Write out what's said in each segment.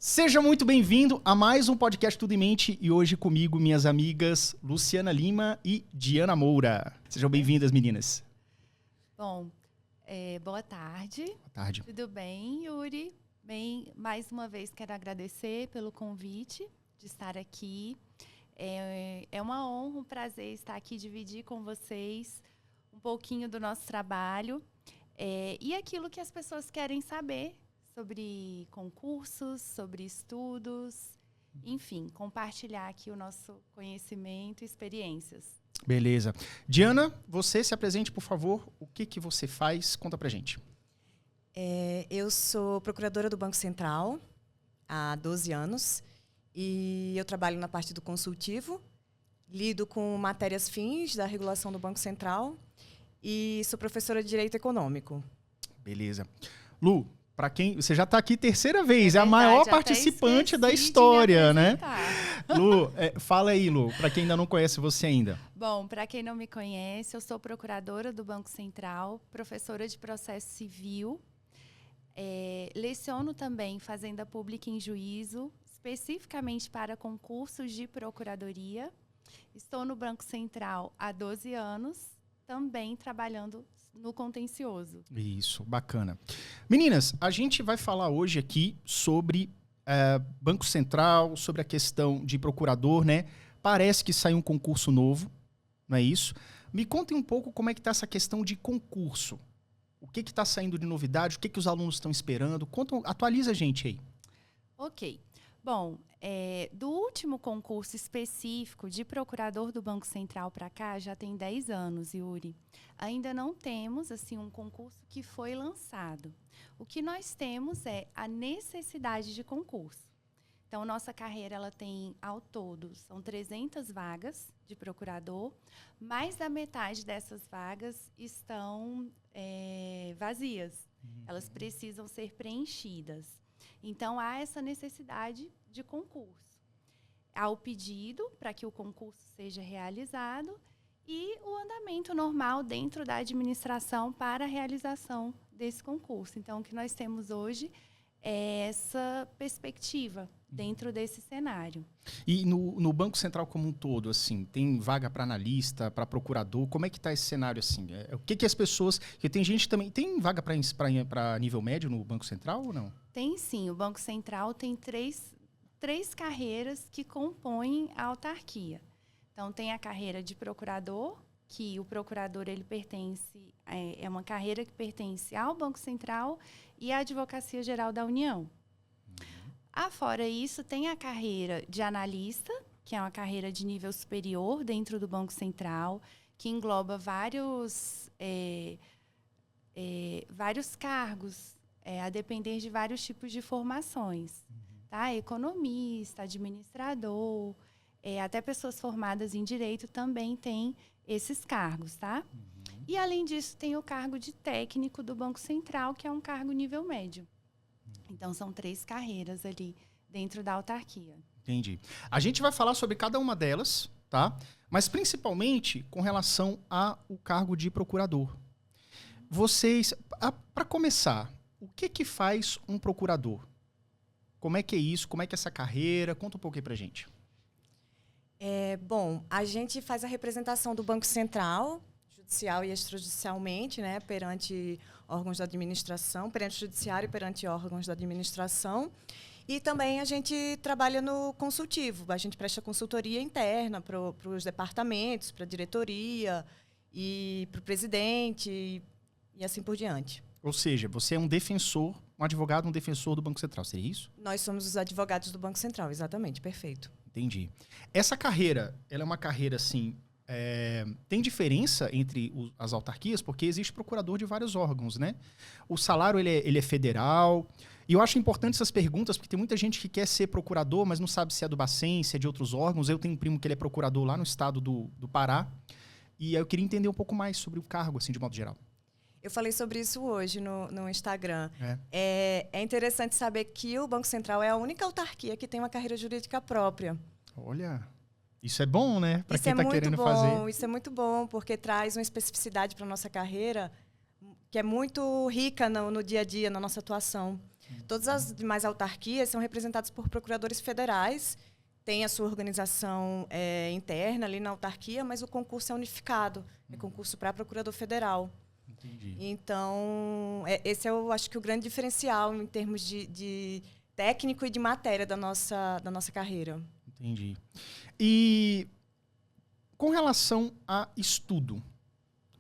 Seja muito bem-vindo a mais um podcast Tudo em Mente e hoje comigo minhas amigas Luciana Lima e Diana Moura. Sejam bem-vindas, meninas. Bom, boa tarde. Boa tarde. Tudo bem, Yuri? Bem, mais uma vez quero agradecer pelo convite de estar aqui. É uma honra, um prazer estar aqui e dividir com vocês um pouquinho do nosso trabalho e aquilo que as pessoas querem saber sobre concursos, sobre estudos, enfim, compartilhar aqui o nosso conhecimento e experiências. Beleza. Diana, você se apresente, por favor. O que você faz? Conta pra gente. Eu sou procuradora do Banco Central há 12 anos e eu trabalho na parte do consultivo, lido com matérias fins da regulação do Banco Central e sou professora de Direito Econômico. Beleza. Lu, para quem você já está aqui terceira vez, é a maior participante da história, né? Lu, fala aí, Lu, para quem ainda não conhece você ainda. Bom, para quem não me conhece, eu sou procuradora do Banco Central, professora de processo civil, leciono também Fazenda Pública em Juízo, especificamente para concursos de procuradoria. Estou no Banco Central há 12 anos, também trabalhando no contencioso. Isso, bacana. Meninas, a gente vai falar hoje aqui sobre Banco Central, sobre a questão de procurador, né? Parece que saiu um concurso novo, não é isso? Me contem um pouco como é que está essa questão de concurso. O que está saindo de novidade? O que os alunos estão esperando? Atualiza a gente aí. Ok. Bom, do último concurso específico de procurador do Banco Central para cá, já tem 10 anos, Yuri. Ainda não temos assim, um concurso que foi lançado. O que nós temos é a necessidade de concurso. Então, nossa carreira ela tem, ao todo, são 300 vagas de procurador, mais da metade dessas vagas estão vazias. Elas precisam ser preenchidas. Então, há essa necessidade de concurso. Há o pedido para que o concurso seja realizado e o andamento normal dentro da administração para a realização desse concurso. Então, o que nós temos hoje é essa perspectiva dentro desse cenário. E no Banco Central como um todo, assim, tem vaga para analista, para procurador? Como é que está esse cenário, assim? O que as pessoas... Porque tem gente também... Tem vaga para nível médio no Banco Central ou não? Tem sim. O Banco Central tem três carreiras que compõem a autarquia. Então, tem a carreira de procurador, que o procurador ele pertence... É uma carreira que pertence ao Banco Central e à Advocacia Geral da União. Afora isso, tem a carreira de analista, que é uma carreira de nível superior dentro do Banco Central, que engloba vários cargos, a depender de vários tipos de formações. Tá? Economista, administrador, até pessoas formadas em direito também têm esses cargos. Tá? E, além disso, tem o cargo de técnico do Banco Central, que é um cargo nível médio. Então, são 3 carreiras ali dentro da autarquia. Entendi. A gente vai falar sobre cada uma delas, tá? Mas principalmente com relação ao cargo de procurador. Vocês, para começar, o que faz um procurador? Como é que é isso? Como é que é essa carreira? Conta um pouco aí pra gente. Bom, a gente faz a representação do Banco Central, judicial e extrajudicialmente, né, perante órgãos da administração, perante o judiciário e perante órgãos da administração. E também a gente trabalha no consultivo. A gente presta consultoria interna para os departamentos, para a diretoria e para o presidente e assim por diante. Ou seja, você é um defensor, um advogado, um defensor do Banco Central, seria isso? Nós somos os advogados do Banco Central, exatamente, perfeito. Entendi. Essa carreira, ela é uma carreira assim... tem diferença entre as autarquias? Porque existe procurador de vários órgãos, né? O salário ele é federal. E eu acho importante essas perguntas, porque tem muita gente que quer ser procurador, mas não sabe se é do Bacen, se é de outros órgãos. Eu tenho um primo que ele é procurador lá no estado do Pará. E eu queria entender um pouco mais sobre o cargo, assim, de modo geral. Eu falei sobre isso hoje no Instagram. É interessante saber que o Banco Central é a única autarquia que tem uma carreira jurídica própria. Olha... Isso é bom, né? Para quem está querendo fazer. Isso é muito bom, porque traz uma especificidade para a nossa carreira que é muito rica no dia a dia, na nossa atuação. Todas as demais autarquias são representadas por procuradores federais, tem a sua organização interna ali na autarquia, mas o concurso é unificado, é concurso para procurador federal. Entendi. Então, esse é, eu acho que o grande diferencial em termos de técnico e de matéria da nossa carreira. Entendi. E com relação a estudo,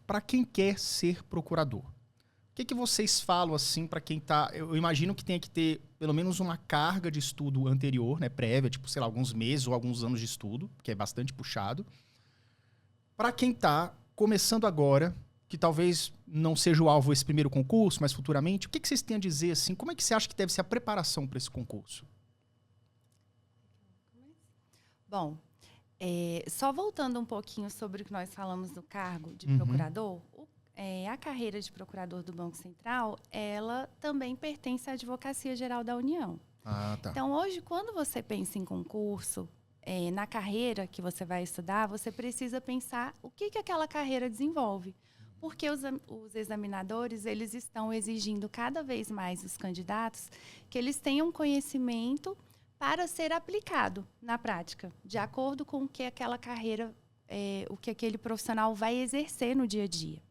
para quem quer ser procurador, o que vocês falam assim para quem está... Eu imagino que tenha que ter pelo menos uma carga de estudo anterior, né, prévia, tipo, sei lá, alguns meses ou alguns anos de estudo, que é bastante puxado. Para quem está começando agora, que talvez não seja o alvo esse primeiro concurso, mas futuramente, o que vocês têm a dizer assim? Como é que você acha que deve ser a preparação para esse concurso? Bom, só voltando um pouquinho sobre o que nós falamos do cargo de procurador, a carreira de procurador do Banco Central, ela também pertence à Advocacia Geral da União. Ah, tá. Então, hoje, quando você pensa em concurso, na carreira que você vai estudar, você precisa pensar o que aquela carreira desenvolve. Porque os examinadores, eles estão exigindo cada vez mais dos candidatos que eles tenham conhecimento para ser aplicado na prática, de acordo com o que aquela carreira, o que aquele profissional vai exercer no dia a dia.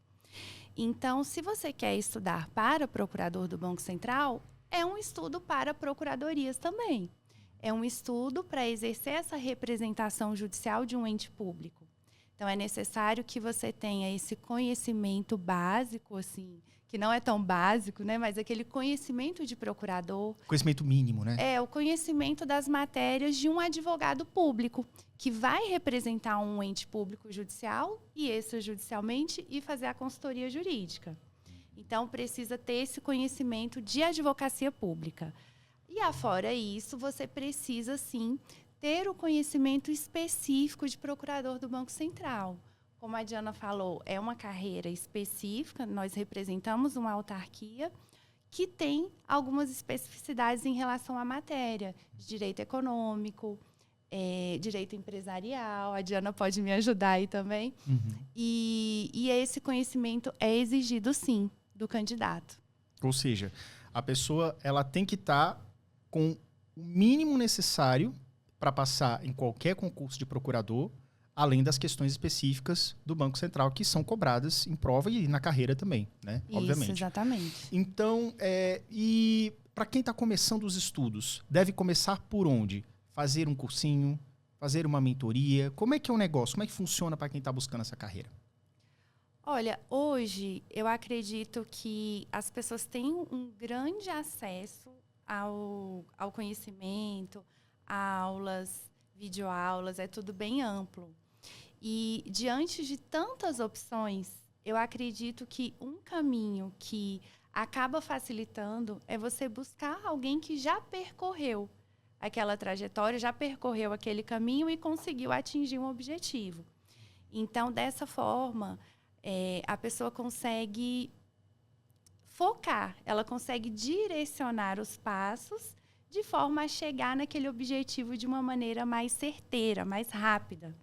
Então, se você quer estudar para procurador do Banco Central, é um estudo para procuradorias também. É um estudo para exercer essa representação judicial de um ente público. Então, é necessário que você tenha esse conhecimento básico, assim, que não é tão básico, né? Mas aquele conhecimento de procurador. Conhecimento mínimo, né? É o conhecimento das matérias de um advogado público, que vai representar um ente público judicial e extrajudicialmente e fazer a consultoria jurídica. Então, precisa ter esse conhecimento de advocacia pública. E, afora isso, você precisa, sim, ter o conhecimento específico de procurador do Banco Central. Como a Diana falou, é uma carreira específica, nós representamos uma autarquia que tem algumas especificidades em relação à matéria, de direito econômico, direito empresarial, a Diana pode me ajudar aí também. E esse conhecimento é exigido, sim, do candidato. Ou seja, a pessoa ela tem que estar com o mínimo necessário para passar em qualquer concurso de procurador, além das questões específicas do Banco Central, que são cobradas em prova e na carreira também, né? Isso, obviamente. Exatamente. Então, e para quem está começando os estudos, deve começar por onde? Fazer um cursinho, fazer uma mentoria? Como é que é o negócio? Como é que funciona para quem está buscando essa carreira? Olha, hoje eu acredito que as pessoas têm um grande acesso ao conhecimento, aulas, videoaulas, é tudo bem amplo. E diante de tantas opções, eu acredito que um caminho que acaba facilitando é você buscar alguém que já percorreu aquela trajetória, já percorreu aquele caminho e conseguiu atingir um objetivo. Então, dessa forma, a pessoa consegue focar, ela consegue direcionar os passos de forma a chegar naquele objetivo de uma maneira mais certeira, mais rápida.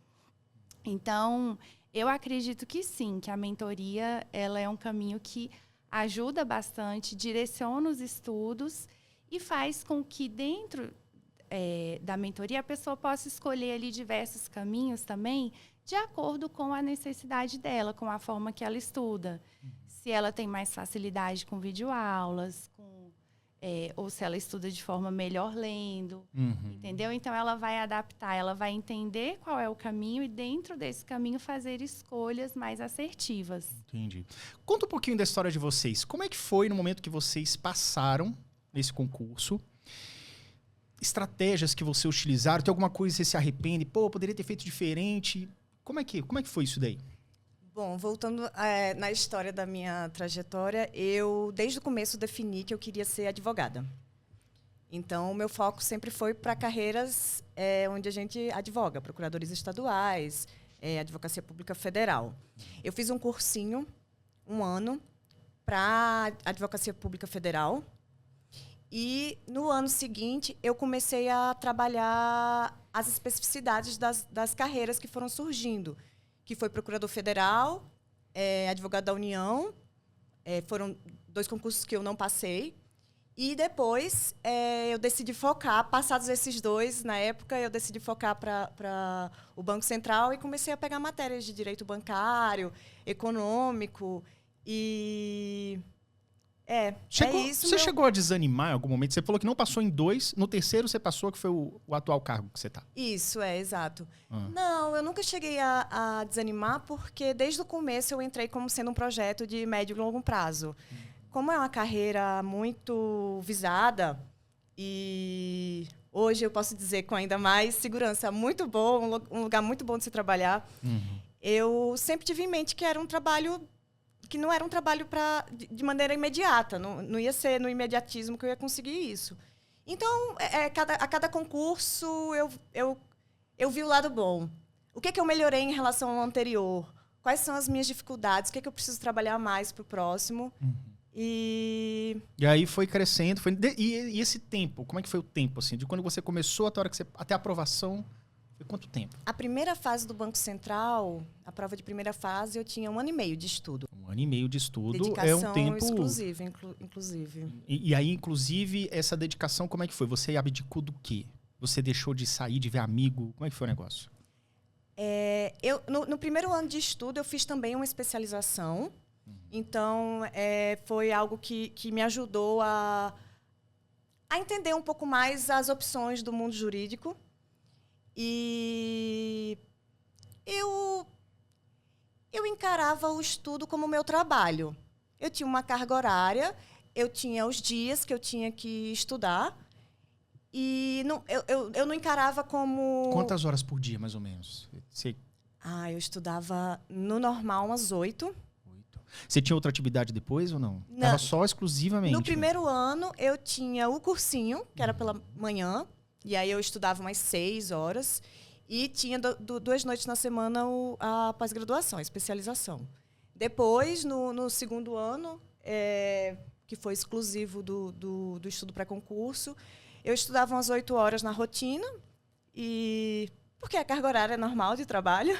Então, eu acredito que sim, que a mentoria ela é um caminho que ajuda bastante, direciona os estudos e faz com que dentro da mentoria a pessoa possa escolher ali diversos caminhos também, de acordo com a necessidade dela, com a forma que ela estuda. Se ela tem mais facilidade com videoaulas, ou se ela estuda de forma melhor lendo, entendeu? Então, ela vai adaptar, ela vai entender qual é o caminho e, dentro desse caminho, fazer escolhas mais assertivas. Entendi. Conta um pouquinho da história de vocês. Como é que foi no momento que vocês passaram nesse concurso? Estratégias que vocês utilizaram? Tem alguma coisa que você se arrepende? Pô, eu poderia ter feito diferente. Como é que foi isso daí? Bom, voltando na história da minha trajetória, eu, desde o começo, defini que eu queria ser advogada. Então, o meu foco sempre foi para carreiras onde a gente advoga, procuradores estaduais, advocacia pública federal. Eu fiz um cursinho, 1 ano, para advocacia pública federal. E, no ano seguinte, eu comecei a trabalhar as especificidades das carreiras que foram surgindo, que foi procurador federal, advogado da União. Foram 2 concursos que eu não passei. E depois eu decidi focar, passados esses 2, na época, eu decidi focar para o Banco Central e comecei a pegar matérias de direito bancário, econômico e... é isso. Você chegou a desanimar em algum momento? Você falou que não passou em 2, no terceiro você passou, que foi o atual cargo que você está. Isso, exato. Não, eu nunca cheguei a desanimar, porque desde o começo eu entrei como sendo um projeto de médio e longo prazo. Como é uma carreira muito visada, e hoje eu posso dizer com ainda mais segurança, muito bom, um lugar muito bom de se trabalhar, eu sempre tive em mente que era um trabalho... que não era um trabalho de maneira imediata, não ia ser no imediatismo que eu ia conseguir isso. Então, a cada concurso, eu vi o lado bom. O que eu melhorei em relação ao anterior? Quais são as minhas dificuldades? O que eu preciso trabalhar mais para o próximo? E aí foi crescendo. E esse tempo, como é que foi o tempo? Assim, de quando você começou até a hora que até a aprovação? Foi quanto tempo? A primeira fase do Banco Central, a prova de primeira fase, eu tinha 1 ano e meio de estudo. 1 ano e meio de estudo. Dedicação é um tempo exclusiva, inclusive. E aí, inclusive, essa dedicação, como é que foi? Você abdicou do quê? Você deixou de sair, de ver amigo? Como é que foi o negócio? No primeiro ano de estudo, eu fiz também uma especialização. Então, foi algo que me ajudou a entender um pouco mais as opções do mundo jurídico. E eu encarava o estudo como meu trabalho. Eu tinha uma carga horária, eu tinha os dias que eu tinha que estudar, e eu não encarava como... Quantas horas por dia, mais ou menos? Eu estudava, no normal, umas 8. Você tinha outra atividade depois ou não? Não. Tava só exclusivamente? No primeiro ano, eu tinha o cursinho, que era pela manhã, e aí eu estudava umas 6 horas, e tinha 2 noites na semana a pós-graduação, a especialização. Depois, no segundo ano, que foi exclusivo do estudo pré-concurso, eu estudava umas 8 horas na rotina, porque a carga horária é normal de trabalho.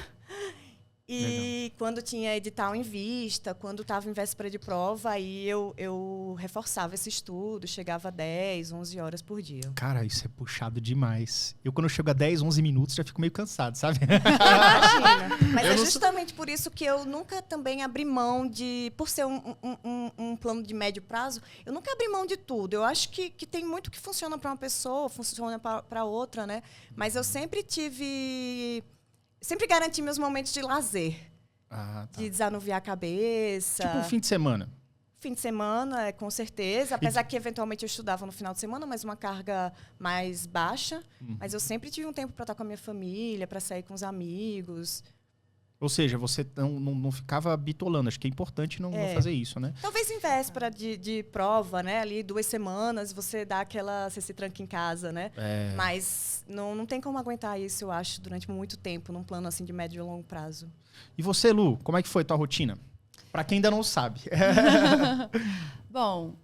E legal. Quando tinha edital em vista, quando estava em véspera de prova, aí eu reforçava esse estudo, chegava a 10, 11 horas por dia. Cara, isso é puxado demais. Quando eu chego a 10, 11 minutos, já fico meio cansado, sabe? Imagina. Mas é justamente por isso que eu nunca também abri mão de... Por ser um plano de médio prazo, eu nunca abri mão de tudo. Eu acho que tem muito que funciona para uma pessoa, funciona para outra, né? Mas eu sempre garanti meus momentos de lazer. Tá. De desanuviar a cabeça. Tipo um fim de semana. Fim de semana, com certeza. Apesar que, eventualmente, eu estudava no final de semana, mas uma carga mais baixa. Mas eu sempre tive um tempo para estar com a minha família, para sair com os amigos. Ou seja, você não ficava bitolando. Acho que é importante não fazer isso, né? Talvez em véspera de prova, né? Ali 2 semanas, você dá você se tranca em casa, né? Mas não tem como aguentar isso, eu acho, durante muito tempo, num plano assim de médio e longo prazo. E você, Lu, como é que foi a tua rotina? Para quem ainda não sabe. Bom,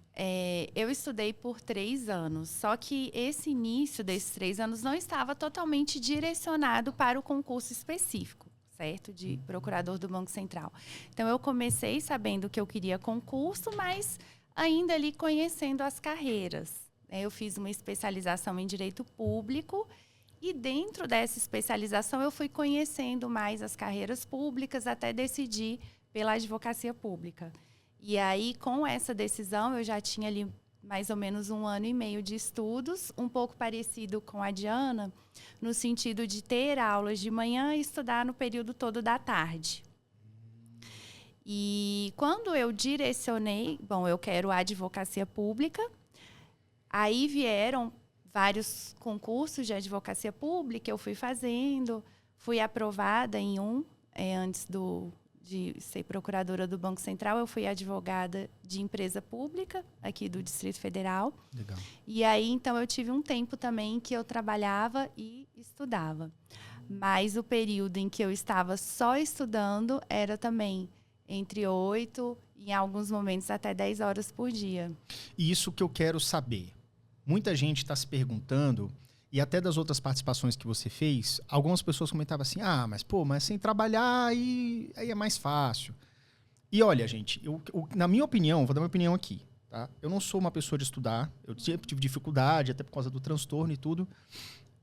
eu estudei por 3 anos, só que esse início desses 3 anos não estava totalmente direcionado para o concurso específico, certo? De procurador do Banco Central. Então, eu comecei sabendo que eu queria concurso, mas ainda ali conhecendo as carreiras. Eu fiz uma especialização em Direito Público e dentro dessa especialização eu fui conhecendo mais as carreiras públicas até decidir pela advocacia pública. E aí, com essa decisão, eu já tinha ali mais ou menos 1 ano e meio de estudos, um pouco parecido com a Diana, no sentido de ter aulas de manhã e estudar no período todo da tarde. E quando eu direcionei, eu quero a advocacia pública, aí vieram vários concursos de advocacia pública, eu fui fazendo, fui aprovada em antes de ser procuradora do Banco Central, eu fui advogada de empresa pública aqui do Distrito Federal. Legal. E aí, então, eu tive um tempo também que eu trabalhava e estudava. Mas o período em que eu estava só estudando era também entre 8 e, em alguns momentos, até 10 horas por dia. E isso que eu quero saber. Muita gente está se perguntando, e até das outras participações que você fez, algumas pessoas comentavam assim, mas sem trabalhar aí é mais fácil. E olha, gente, na minha opinião, vou dar minha opinião aqui. tá? Eu não sou uma pessoa de estudar, eu sempre tive dificuldade, até por causa do transtorno e tudo.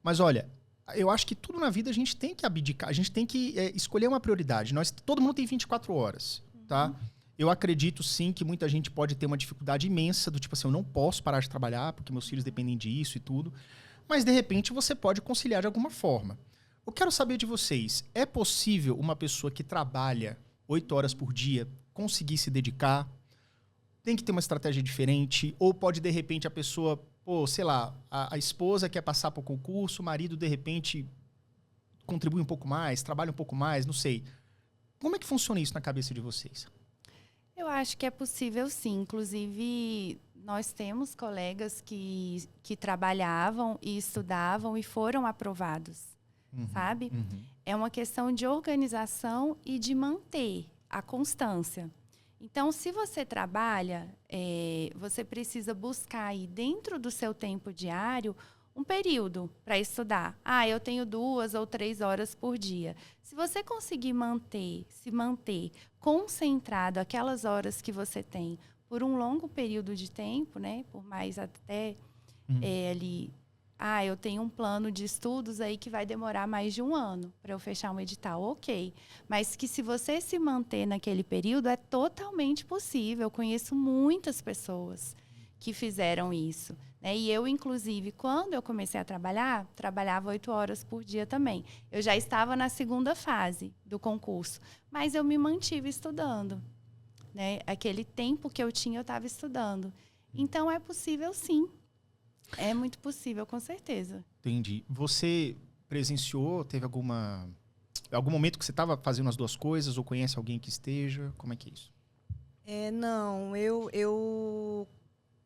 Mas olha, eu acho que tudo na vida a gente tem que abdicar, a gente tem que escolher uma prioridade. Todo mundo tem 24 horas, tá? Eu acredito sim que muita gente pode ter uma dificuldade imensa do tipo assim, eu não posso parar de trabalhar porque meus filhos dependem disso e tudo. Mas de repente você pode conciliar de alguma forma. Eu quero saber de vocês, é possível uma pessoa que trabalha 8 horas por dia conseguir se dedicar? Tem que ter uma estratégia diferente? Ou pode de repente a pessoa, sei lá, a esposa quer passar para o concurso, o marido de repente contribui um pouco mais, trabalha um pouco mais, não sei. Como é que funciona isso na cabeça de vocês? Eu acho que é possível sim. Inclusive, nós temos colegas que trabalhavam e estudavam e foram aprovados, sabe? É uma questão de organização e de manter a constância. Então, se você trabalha, você precisa buscar aí dentro do seu tempo diário um período para estudar. Eu tenho 2 ou 3 horas por dia. Se você conseguir se manter concentrado aquelas horas que você tem por um longo período de tempo, né? Por mais até ali... eu tenho um plano de estudos aí que vai demorar mais de 1 ano para eu fechar um edital. Ok. Mas que se você se manter naquele período, é totalmente possível. Eu conheço muitas pessoas que fizeram isso. Né? E eu, inclusive, quando eu comecei a trabalhar, trabalhava 8 horas por dia também. Eu já estava na segunda fase do concurso, mas eu me mantive estudando. Né? Aquele tempo que eu tinha, eu estava estudando. Então, é possível, sim. É muito possível, com certeza. Entendi. Você presenciou, teve algum momento que você estava fazendo as duas coisas ou conhece alguém que esteja? Como é que é isso? Não,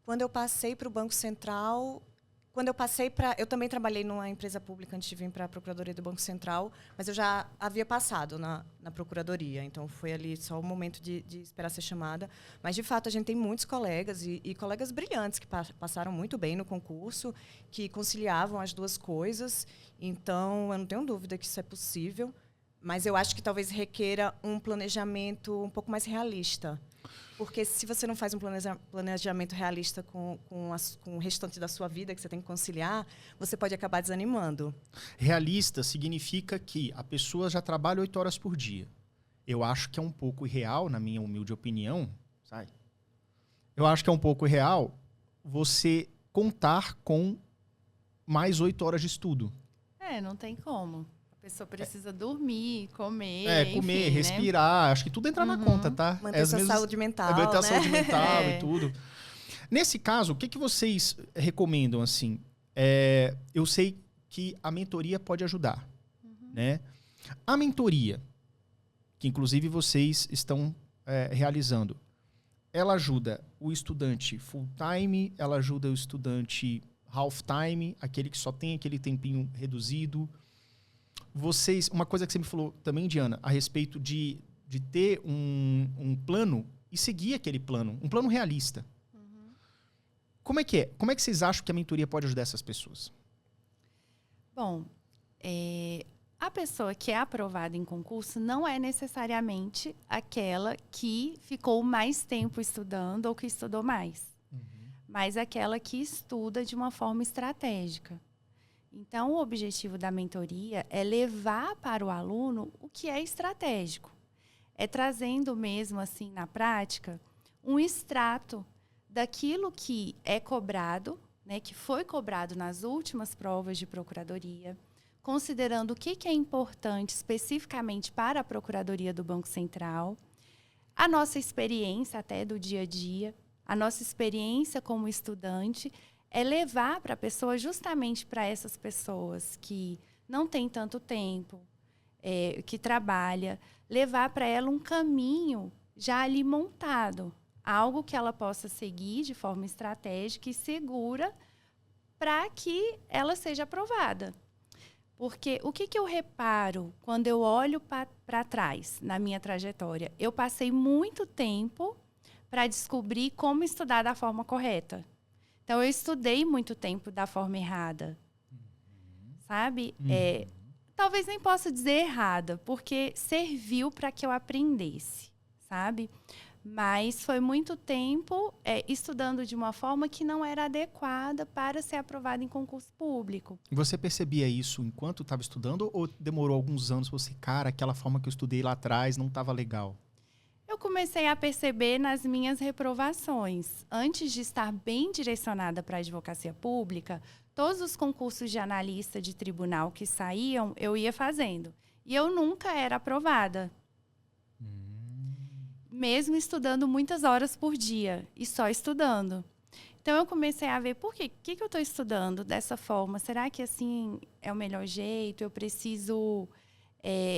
quando eu passei para o Banco Central, eu também trabalhei numa empresa pública antes de vir para a Procuradoria do Banco Central, mas eu já havia passado na Procuradoria, então foi ali só o momento de esperar ser chamada. Mas, de fato, a gente tem muitos colegas e colegas brilhantes que passaram muito bem no concurso, que conciliavam as duas coisas, então eu não tenho dúvida que isso é possível, mas eu acho que talvez requeira um planejamento um pouco mais realista. Porque se você não faz um planejamento realista com o restante da sua vida, que você tem que conciliar, você pode acabar desanimando. Realista significa que a pessoa já trabalha 8 horas por dia. Eu acho que é um pouco irreal, na minha humilde opinião. Eu acho que é um pouco irreal você contar com mais 8 horas de estudo. Não tem como. A pessoa precisa dormir, comer, comer, enfim, respirar. Né? Acho que tudo entra na conta, tá? Manter sua saúde mental, manter a né? saúde mental e tudo. Nesse caso, o que vocês recomendam, assim? Eu sei que a mentoria pode ajudar, né? A mentoria, que inclusive vocês estão realizando, ela ajuda o estudante full-time, ela ajuda o estudante half-time, aquele que só tem aquele tempinho reduzido. Uma coisa que você me falou também, Diana, a respeito de ter um plano e seguir aquele plano, um plano realista. Como é que é? Como é que vocês acham que a mentoria pode ajudar essas pessoas? Bom, a pessoa que é aprovada em concurso não é necessariamente aquela que ficou mais tempo estudando ou que estudou mais, mas aquela que estuda de uma forma estratégica. Então, o objetivo da mentoria é levar para o aluno o que é estratégico. É trazendo mesmo, assim, na prática, um extrato daquilo que é cobrado, né, que foi cobrado nas últimas provas de procuradoria, considerando o que é importante especificamente para a Procuradoria do Banco Central, a nossa experiência até do dia a dia, a nossa experiência como estudante, é levar para a pessoa, justamente para essas pessoas que não têm tanto tempo, que trabalha, levar para ela um caminho já ali montado, algo que ela possa seguir de forma estratégica e segura para que ela seja aprovada. Porque o que eu reparo quando eu olho para trás na minha trajetória? Eu passei muito tempo para descobrir como estudar da forma correta. Então, eu estudei muito tempo da forma errada, sabe? Talvez nem possa dizer errada, porque serviu para que eu aprendesse, sabe? Mas foi muito tempo estudando de uma forma que não era adequada para ser aprovada em concurso público. E você percebia isso enquanto estava estudando ou demorou alguns anos para você, cara, aquela forma que eu estudei lá atrás não estava legal? Eu comecei a perceber nas minhas reprovações. Antes de estar bem direcionada para a advocacia pública, todos os concursos de analista de tribunal que saíam, eu ia fazendo. E eu nunca era aprovada. Mesmo estudando muitas horas por dia e só estudando. Então, eu comecei a ver por quê? O que eu estou estudando dessa forma? Será que assim é o melhor jeito? Eu preciso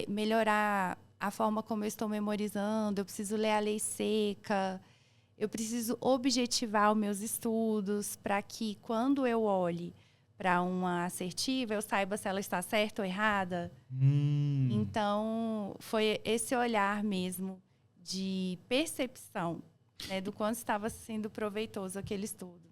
melhorar a forma como eu estou memorizando, eu preciso ler a lei seca, eu preciso objetivar os meus estudos para que, quando eu olhe para uma assertiva, eu saiba se ela está certa ou errada. Então, foi esse olhar mesmo de percepção, né, do quanto estava sendo proveitoso aquele estudo.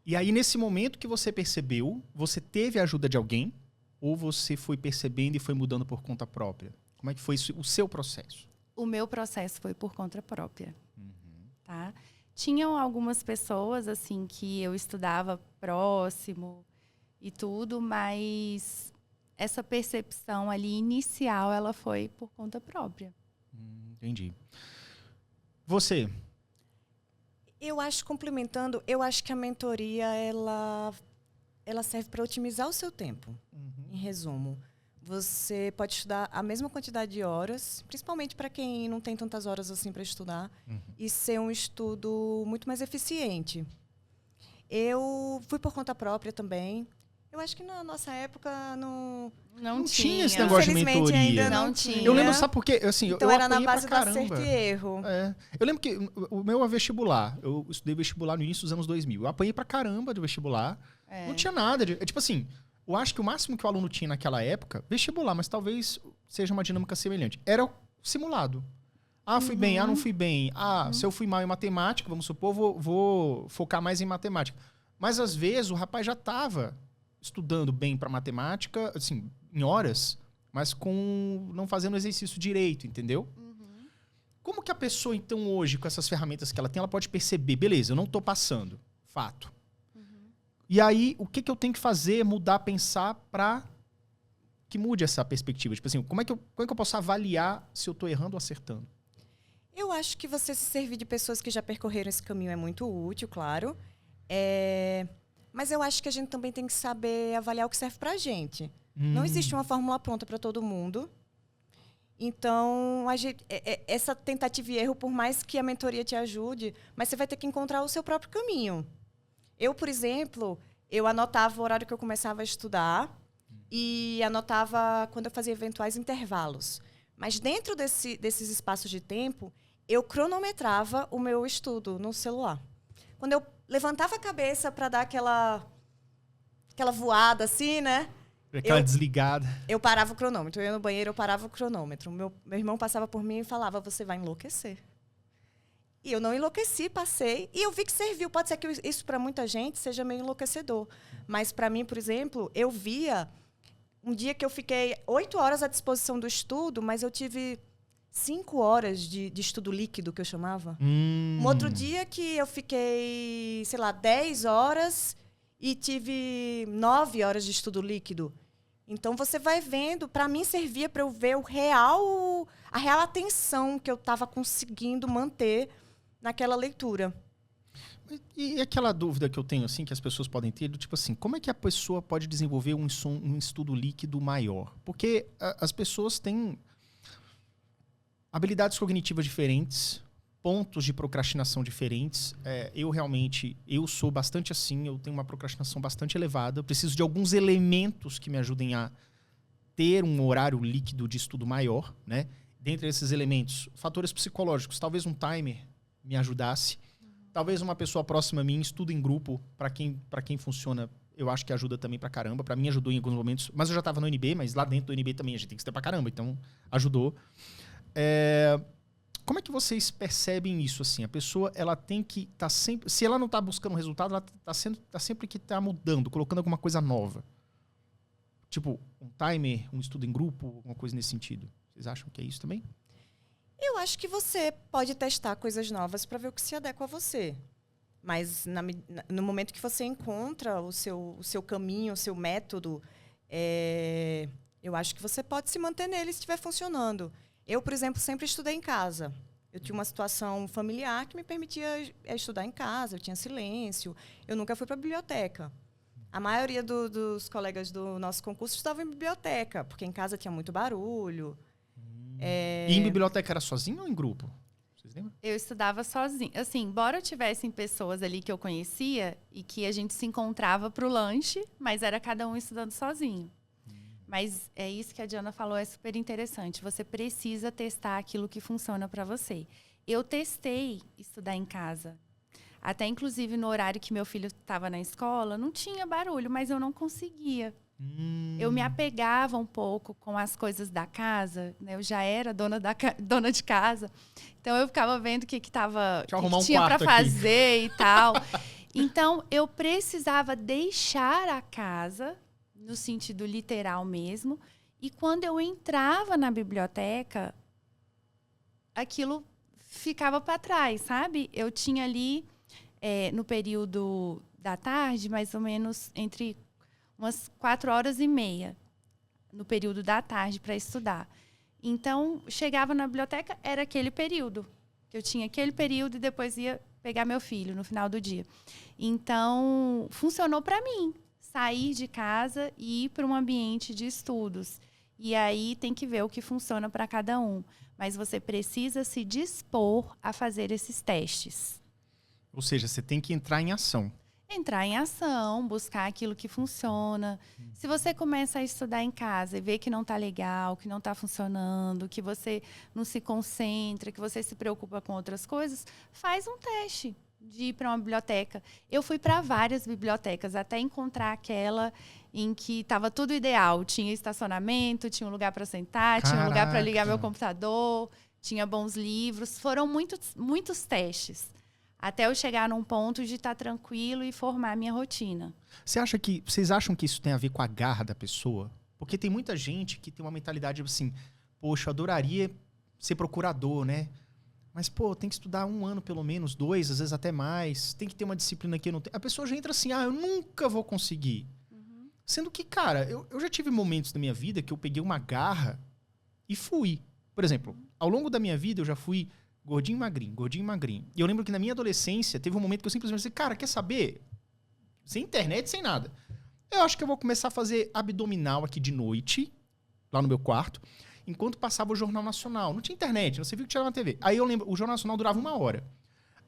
E aí, nesse momento que você percebeu, você teve a ajuda de alguém ou você foi percebendo e foi mudando por conta própria? Como é que foi o seu processo? O meu processo foi por conta própria. Tá? Tinham algumas pessoas assim que eu estudava próximo e tudo, mas essa percepção ali inicial, ela foi por conta própria. Entendi. Você? Eu acho, complementando, eu acho que a mentoria, ela serve para otimizar o seu tempo, em resumo. Você pode estudar a mesma quantidade de horas, principalmente para quem não tem tantas horas assim para estudar, e ser um estudo muito mais eficiente. Eu fui por conta própria também. Eu acho que na nossa época não tinha esse negócio de mentoria. Ainda não tinha. Eu lembro, sabe por quê? Assim, então eu era na apanhei base do pra caramba. acerto e erro. Eu lembro que o meu é vestibular. Eu estudei vestibular no início dos anos 2000. Eu apanhei pra caramba de vestibular. Não tinha nada. Tipo assim, eu acho que o máximo que o aluno tinha naquela época, vestibular, mas talvez seja uma dinâmica semelhante, era o simulado. Fui bem, não fui bem. Se eu fui mal em matemática, vamos supor, vou focar mais em matemática. Mas às vezes o rapaz já estava estudando bem para matemática, assim, em horas, mas não fazendo exercício direito, entendeu? Como que a pessoa, então, hoje, com essas ferramentas que ela tem, ela pode perceber, beleza, eu não estou passando, fato. E aí, o que eu tenho que fazer, mudar, pensar para que mude essa perspectiva? Tipo assim, como é que eu posso avaliar se eu estou errando ou acertando? Eu acho que você se servir de pessoas que já percorreram esse caminho é muito útil, claro. Mas eu acho que a gente também tem que saber avaliar o que serve pra gente. Não existe uma fórmula pronta para todo mundo. Então, essa tentativa e erro, por mais que a mentoria te ajude, mas você vai ter que encontrar o seu próprio caminho. Eu, por exemplo, eu anotava o horário que eu começava a estudar e anotava quando eu fazia eventuais intervalos. Mas dentro desses espaços de tempo, eu cronometrava o meu estudo no celular. Quando eu levantava a cabeça para dar aquela voada assim, né? Aquela desligada. Eu parava o cronômetro. Eu ia no banheiro, eu parava o cronômetro. Meu irmão passava por mim e falava, você vai enlouquecer. E eu não enlouqueci, passei. E eu vi que serviu. Pode ser que isso para muita gente seja meio enlouquecedor. Mas para mim, por exemplo, eu via um dia que eu fiquei 8 horas à disposição do estudo, mas eu tive 5 horas de estudo líquido, que eu chamava. Um outro dia que eu fiquei, 10 horas e tive 9 horas de estudo líquido. Então, você vai vendo, para mim servia para eu ver a real atenção que eu estava conseguindo manter naquela leitura. E aquela dúvida que eu tenho, assim, que as pessoas podem ter, do tipo assim, como é que a pessoa pode desenvolver um estudo líquido maior? Porque as pessoas têm habilidades cognitivas diferentes, pontos de procrastinação diferentes. Eu sou bastante assim, eu tenho uma procrastinação bastante elevada. Eu preciso de alguns elementos que me ajudem a ter um horário líquido de estudo maior, né? Dentre esses elementos, fatores psicológicos, talvez um timer me ajudasse. Talvez uma pessoa próxima a mim, estudo em grupo, para quem funciona, eu acho que ajuda também pra caramba. Para mim ajudou em alguns momentos, mas eu já estava no UNB, mas lá dentro do UNB também a gente tem que estudar pra caramba, então ajudou. Como é que vocês percebem isso? Assim? A pessoa ela tem que estar sempre... Se ela não está buscando um resultado, ela tá sempre que está mudando, colocando alguma coisa nova. Tipo, um timer, um estudo em grupo, alguma coisa nesse sentido. Vocês acham que é isso também? Eu acho que você pode testar coisas novas para ver o que se adequa a você. Mas no momento que você encontra o seu caminho, o seu método, eu acho que você pode se manter nele se estiver funcionando. Eu, por exemplo, sempre estudei em casa. Eu tinha uma situação familiar que me permitia estudar em casa, eu tinha silêncio, eu nunca fui para a biblioteca. A maioria dos colegas do nosso concurso estavam em biblioteca, porque em casa tinha muito barulho. E em biblioteca era sozinho ou em grupo? Vocês lembram? Eu estudava sozinha. Assim, embora tivessem pessoas ali que eu conhecia e que a gente se encontrava para o lanche, mas era cada um estudando sozinho. Mas é isso que a Diana falou, é super interessante. Você precisa testar aquilo que funciona para você. Eu testei estudar em casa. Até, inclusive, no horário que meu filho estava na escola, não tinha barulho, mas eu não conseguia. Eu me apegava um pouco com as coisas da casa, né? Eu já era dona de casa. Então, eu ficava vendo o que tinha para fazer e tal. Então, eu precisava deixar a casa, no sentido literal mesmo. E quando eu entrava na biblioteca, aquilo ficava para trás, sabe? Eu tinha ali, no período da tarde, mais ou menos entre umas 4h30, no período da tarde, para estudar. Então, chegava na biblioteca, era aquele período. Eu tinha aquele período e depois ia pegar meu filho no final do dia. Então, funcionou para mim. Sair de casa e ir para um ambiente de estudos. E aí tem que ver o que funciona para cada um. Mas você precisa se dispor a fazer esses testes. Ou seja, você tem que entrar em ação. Entrar em ação, buscar aquilo que funciona. Se você começa a estudar em casa e vê que não está legal, que não está funcionando, que você não se concentra, que você se preocupa com outras coisas, faz um teste de ir para uma biblioteca. Eu fui para várias bibliotecas até encontrar aquela em que estava tudo ideal. Tinha estacionamento, tinha um lugar para sentar, tinha um lugar para ligar meu computador, tinha bons livros. Foram muitos testes até eu chegar num ponto de estar tranquilo e formar a minha rotina. Vocês acham que isso tem a ver com a garra da pessoa? Porque tem muita gente que tem uma mentalidade assim, poxa, eu adoraria ser procurador, né? Mas, pô, tem que estudar 1 ano pelo menos, 2, às vezes até mais. Tem que ter uma disciplina que eu não tenho. A pessoa já entra assim, eu nunca vou conseguir. Sendo que, cara, eu já tive momentos da minha vida que eu peguei uma garra e fui. Por exemplo, ao longo da minha vida eu já fui gordinho e magrinho, gordinho e magrinho. E eu lembro que na minha adolescência teve um momento que eu simplesmente disse, cara, quer saber? Sem internet, sem nada. Eu acho que eu vou começar a fazer abdominal aqui de noite, lá no meu quarto, enquanto passava o Jornal Nacional. Não tinha internet, não sei o que tinha na TV. Aí eu lembro, o Jornal Nacional durava 1 hora.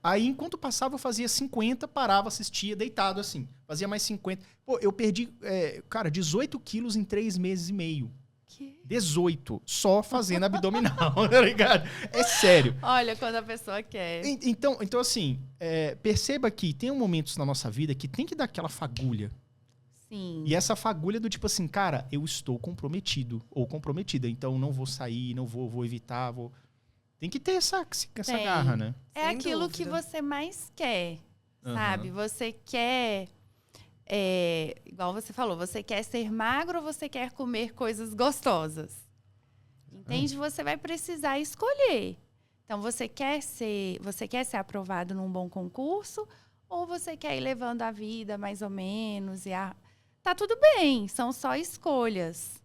Aí, enquanto passava, eu fazia 50, parava, assistia, deitado assim. Fazia mais 50. Pô, eu perdi, 18 quilos em 3 meses e meio. Que? 18, só fazendo abdominal, tá ligado? É sério. Olha, quando a pessoa quer. Então assim, perceba que tem momentos na nossa vida que tem que dar aquela fagulha. Sim. E essa fagulha do tipo assim, cara, eu estou comprometido ou comprometida, então não vou sair, não vou evitar, vou... Tem que ter essa garra, né? É Sem aquilo dúvida. que você mais quer, Uhum. sabe? Você quer, igual você falou, você quer ser magro ou você quer comer coisas gostosas? Entende? Você vai precisar escolher. Então, você quer ser aprovado num bom concurso ou você quer ir levando a vida mais ou menos? Tá tudo bem, são só escolhas,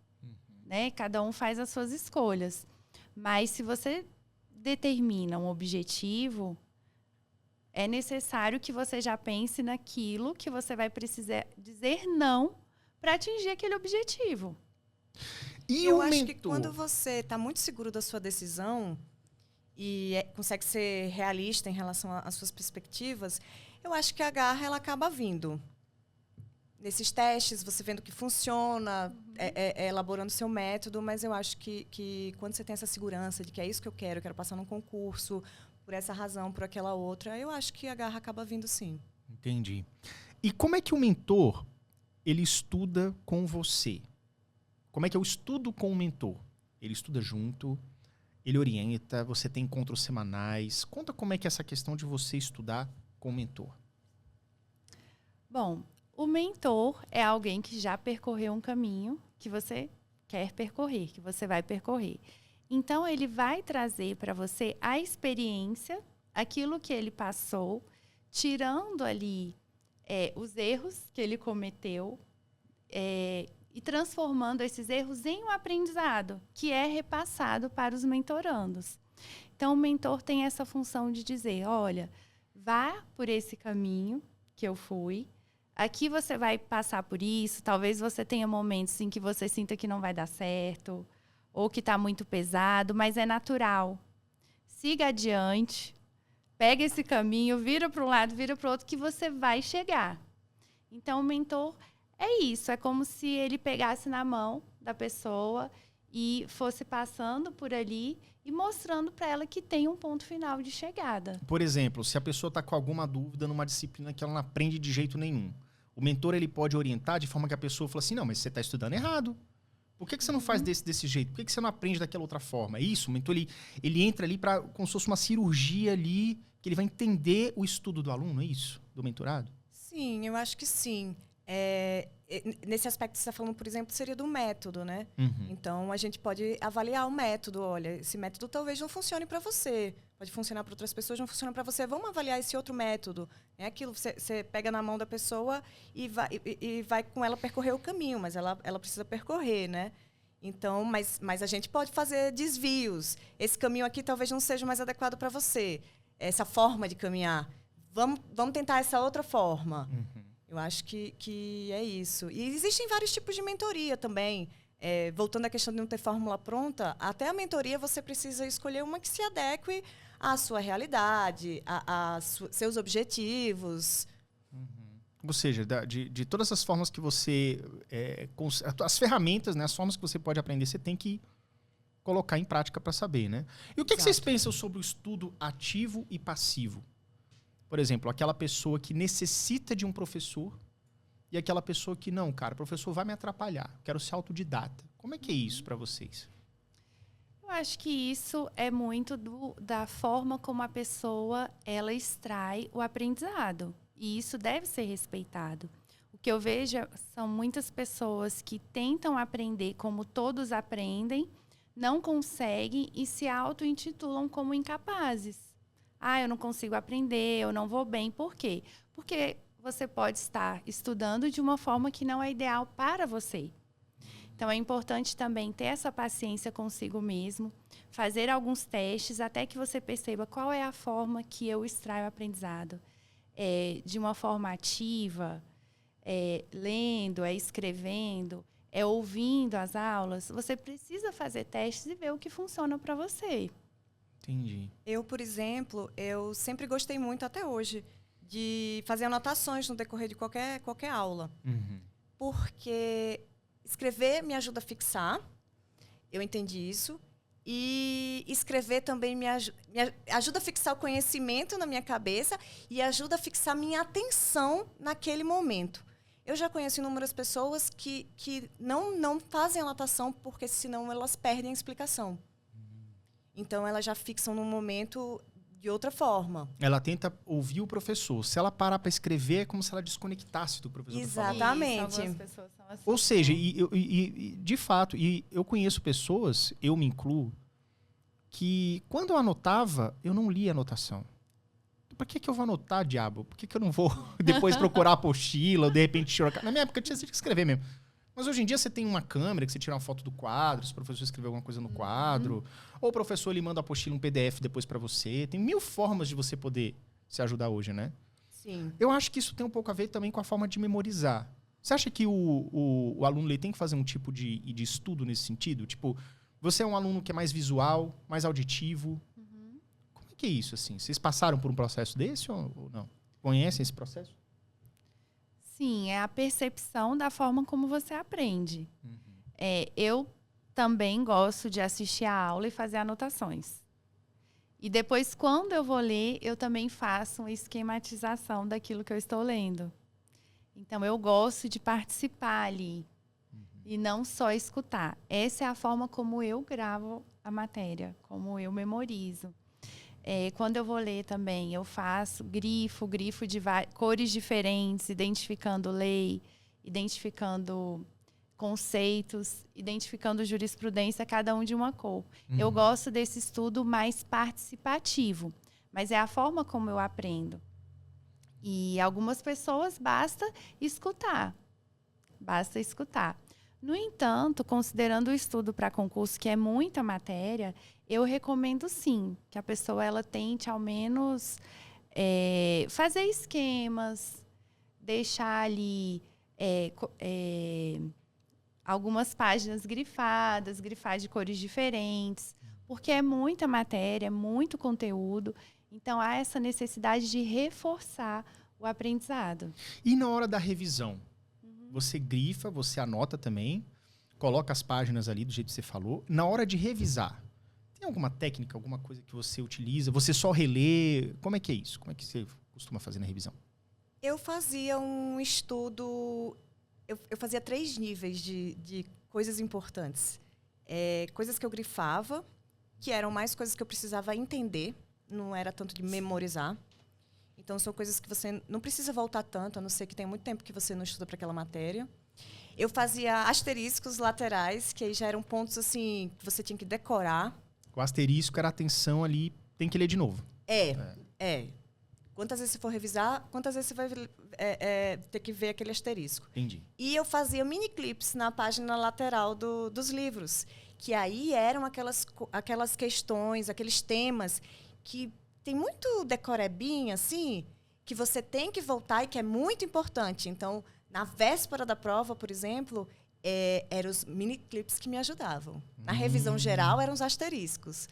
né? Cada um faz as suas escolhas. Mas se você determina um objetivo, é necessário que você já pense naquilo que você vai precisar dizer não para atingir aquele objetivo. E eu o acho mentor? que quando você está muito seguro da sua decisão e consegue ser realista em relação às suas perspectivas, eu acho que a garra ela acaba vindo. Nesses testes, você vendo que funciona, elaborando seu método, mas eu acho que quando você tem essa segurança de que é isso que eu quero passar num concurso, por essa razão, por aquela outra, eu acho que a garra acaba vindo sim. Entendi. E como é que o mentor, ele estuda com você? Como é que eu estudo com o mentor? Ele estuda junto, ele orienta, você tem encontros semanais. Conta como é que é essa questão de você estudar com o mentor. Bom, o mentor é alguém que já percorreu um caminho que você quer percorrer, que você vai percorrer. Então, ele vai trazer para você a experiência, aquilo que ele passou, tirando ali os erros que ele cometeu e transformando esses erros em um aprendizado, que é repassado para os mentorandos. Então, o mentor tem essa função de dizer, olha, vá por esse caminho que eu fui, aqui você vai passar por isso, talvez você tenha momentos em que você sinta que não vai dar certo, ou que está muito pesado, mas é natural. Siga adiante, pega esse caminho, vira para um lado, vira para o outro, que você vai chegar. Então, o mentor é isso, é como se ele pegasse na mão da pessoa e fosse passando por ali e mostrando para ela que tem um ponto final de chegada. Por exemplo, se a pessoa está com alguma dúvida numa disciplina que ela não aprende de jeito nenhum, o mentor ele pode orientar de forma que a pessoa fala assim, não, mas você está estudando errado. Por que você não faz desse jeito? Por que você não aprende daquela outra forma? É isso, o mentor ele entra ali para como se fosse uma cirurgia ali, que ele vai entender o estudo do aluno, é isso? Do mentorado? Sim, eu acho que sim. Nesse aspecto que você está falando, por exemplo, seria do método, né? Uhum. Então, a gente pode avaliar o método. Olha, esse método talvez não funcione para você. Pode funcionar para outras pessoas, não funciona para você. Vamos avaliar esse outro método. É aquilo, você pega na mão da pessoa e vai com ela percorrer o caminho, mas ela precisa percorrer, né? Então, mas a gente pode fazer desvios. Esse caminho aqui talvez não seja mais adequado para você. Essa forma de caminhar. Vamos tentar essa outra forma. Uhum. Eu acho que é isso. E existem vários tipos de mentoria também. Voltando à questão de não ter fórmula pronta, até a mentoria você precisa escolher uma que se adeque à sua realidade, seus objetivos. Uhum. Ou seja, de todas as formas que você... as ferramentas, né, as formas que você pode aprender, você tem que colocar em prática para saber, né? E o que vocês pensam sobre o estudo ativo e passivo? Por exemplo, aquela pessoa que necessita de um professor e aquela pessoa que, não, cara, o professor vai me atrapalhar, quero ser autodidata. Como é que é isso para vocês? Eu acho que isso é muito da forma como a pessoa ela extrai o aprendizado. E isso deve ser respeitado. O que eu vejo são muitas pessoas que tentam aprender como todos aprendem, não conseguem e se auto-intitulam como incapazes. Eu não consigo aprender, eu não vou bem. Por quê? Porque você pode estar estudando de uma forma que não é ideal para você. Então, é importante também ter essa paciência consigo mesmo, fazer alguns testes até que você perceba qual é a forma que eu extraio o aprendizado. De uma forma ativa, lendo, escrevendo, ouvindo as aulas. Você precisa fazer testes e ver o que funciona para você. Entendi. Eu, por exemplo, eu sempre gostei muito, até hoje, de fazer anotações no decorrer de qualquer aula. Uhum. Porque escrever me ajuda a fixar, eu entendi isso, e escrever também me ajuda a fixar o conhecimento na minha cabeça e ajuda a fixar minha atenção naquele momento. Eu já conheço inúmeras pessoas que não fazem anotação porque senão elas perdem a explicação. Então, elas já fixam no momento de outra forma. Ela tenta ouvir o professor. Se ela parar para escrever, é como se ela desconectasse do professor. Exatamente. Isso, algumas pessoas são assim. Ou seja, de fato, eu conheço pessoas, eu me incluo, que quando eu anotava, eu não lia a anotação. Por que eu vou anotar, diabo? Por que eu não vou depois procurar a apostila ou de repente tirar... Na minha época, eu tinha que escrever mesmo. Mas hoje em dia você tem uma câmera que você tira uma foto do quadro, se o professor escreveu alguma coisa no quadro, ou o professor ele manda a apostila, um PDF depois para você. Tem 1000 formas de você poder se ajudar hoje, né? Sim. Eu acho que isso tem um pouco a ver também com a forma de memorizar. Você acha que o aluno ele tem que fazer um tipo de estudo nesse sentido? Tipo, você é um aluno que é mais visual, mais auditivo. Como é que é isso, assim? Vocês passaram por um processo desse ou não? Conhecem esse processo? Sim, é a percepção da forma como você aprende. Eu também gosto de assistir a aula e fazer anotações. E depois, quando eu vou ler, eu também faço uma esquematização daquilo que eu estou lendo. Então, eu gosto de participar ali e não só escutar. Essa é a forma como eu gravo a matéria, como eu memorizo. Quando eu vou ler também, eu faço grifo de cores diferentes, identificando lei, identificando conceitos, identificando jurisprudência, cada um de uma cor. Eu gosto desse estudo mais participativo, mas é a forma como eu aprendo. E algumas pessoas basta escutar. No entanto, considerando o estudo para concurso, que é muita matéria, eu recomendo sim que a pessoa ela tente ao menos fazer esquemas, deixar ali algumas páginas grifadas, grifar de cores diferentes, porque é muita matéria, muito conteúdo. Então, há essa necessidade de reforçar o aprendizado. E na hora da revisão? Você grifa, você anota também, coloca as páginas ali do jeito que você falou. Na hora de revisar, tem alguma técnica, alguma coisa que você utiliza? Você só relê? Como é que é isso? Como é que você costuma fazer na revisão? Eu fazia um estudo... Eu fazia 3 níveis de coisas importantes. Coisas que eu grifava, que eram mais coisas que eu precisava entender, não era tanto de memorizar. Então, são coisas que você não precisa voltar tanto, a não ser que tenha muito tempo que você não estuda para aquela matéria. Eu fazia asteriscos laterais, que aí já eram pontos assim que você tinha que decorar. O asterisco era a atenção ali, tem que ler de novo. Quantas vezes você for revisar, quantas vezes você vai ter que ver aquele asterisco. Entendi. E eu fazia mini clips na página lateral dos livros, que aí eram aquelas questões, aqueles temas que tem muito decorebinho, assim, que você tem que voltar e que é muito importante. Então, na véspera da prova, por exemplo, eram os mini clips que me ajudavam. Na revisão geral, eram os asteriscos.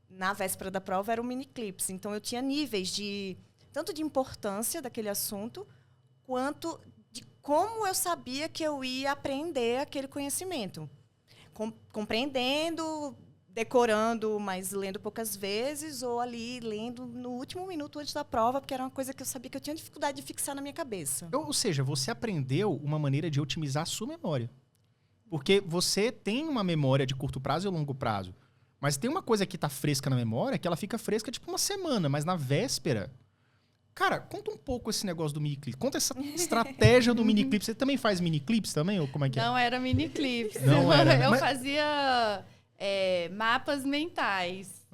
Na véspera da prova, eram mini clips. Então, eu tinha níveis tanto de importância daquele assunto, quanto de como eu sabia que eu ia aprender aquele conhecimento. Compreendendo, decorando, mas lendo poucas vezes, ou ali lendo no último minuto antes da prova, porque era uma coisa que eu sabia que eu tinha dificuldade de fixar na minha cabeça. Ou seja, você aprendeu uma maneira de otimizar a sua memória. Porque você tem uma memória de curto prazo e longo prazo. Mas tem uma coisa que tá fresca na memória, que ela fica fresca tipo uma semana, mas na véspera... Cara, conta um pouco esse negócio do miniclip. Conta essa estratégia do miniclip. Você também faz miniclips também? Ou como é que é? Não era miniclips. Não era. Eu fazia mapas mentais.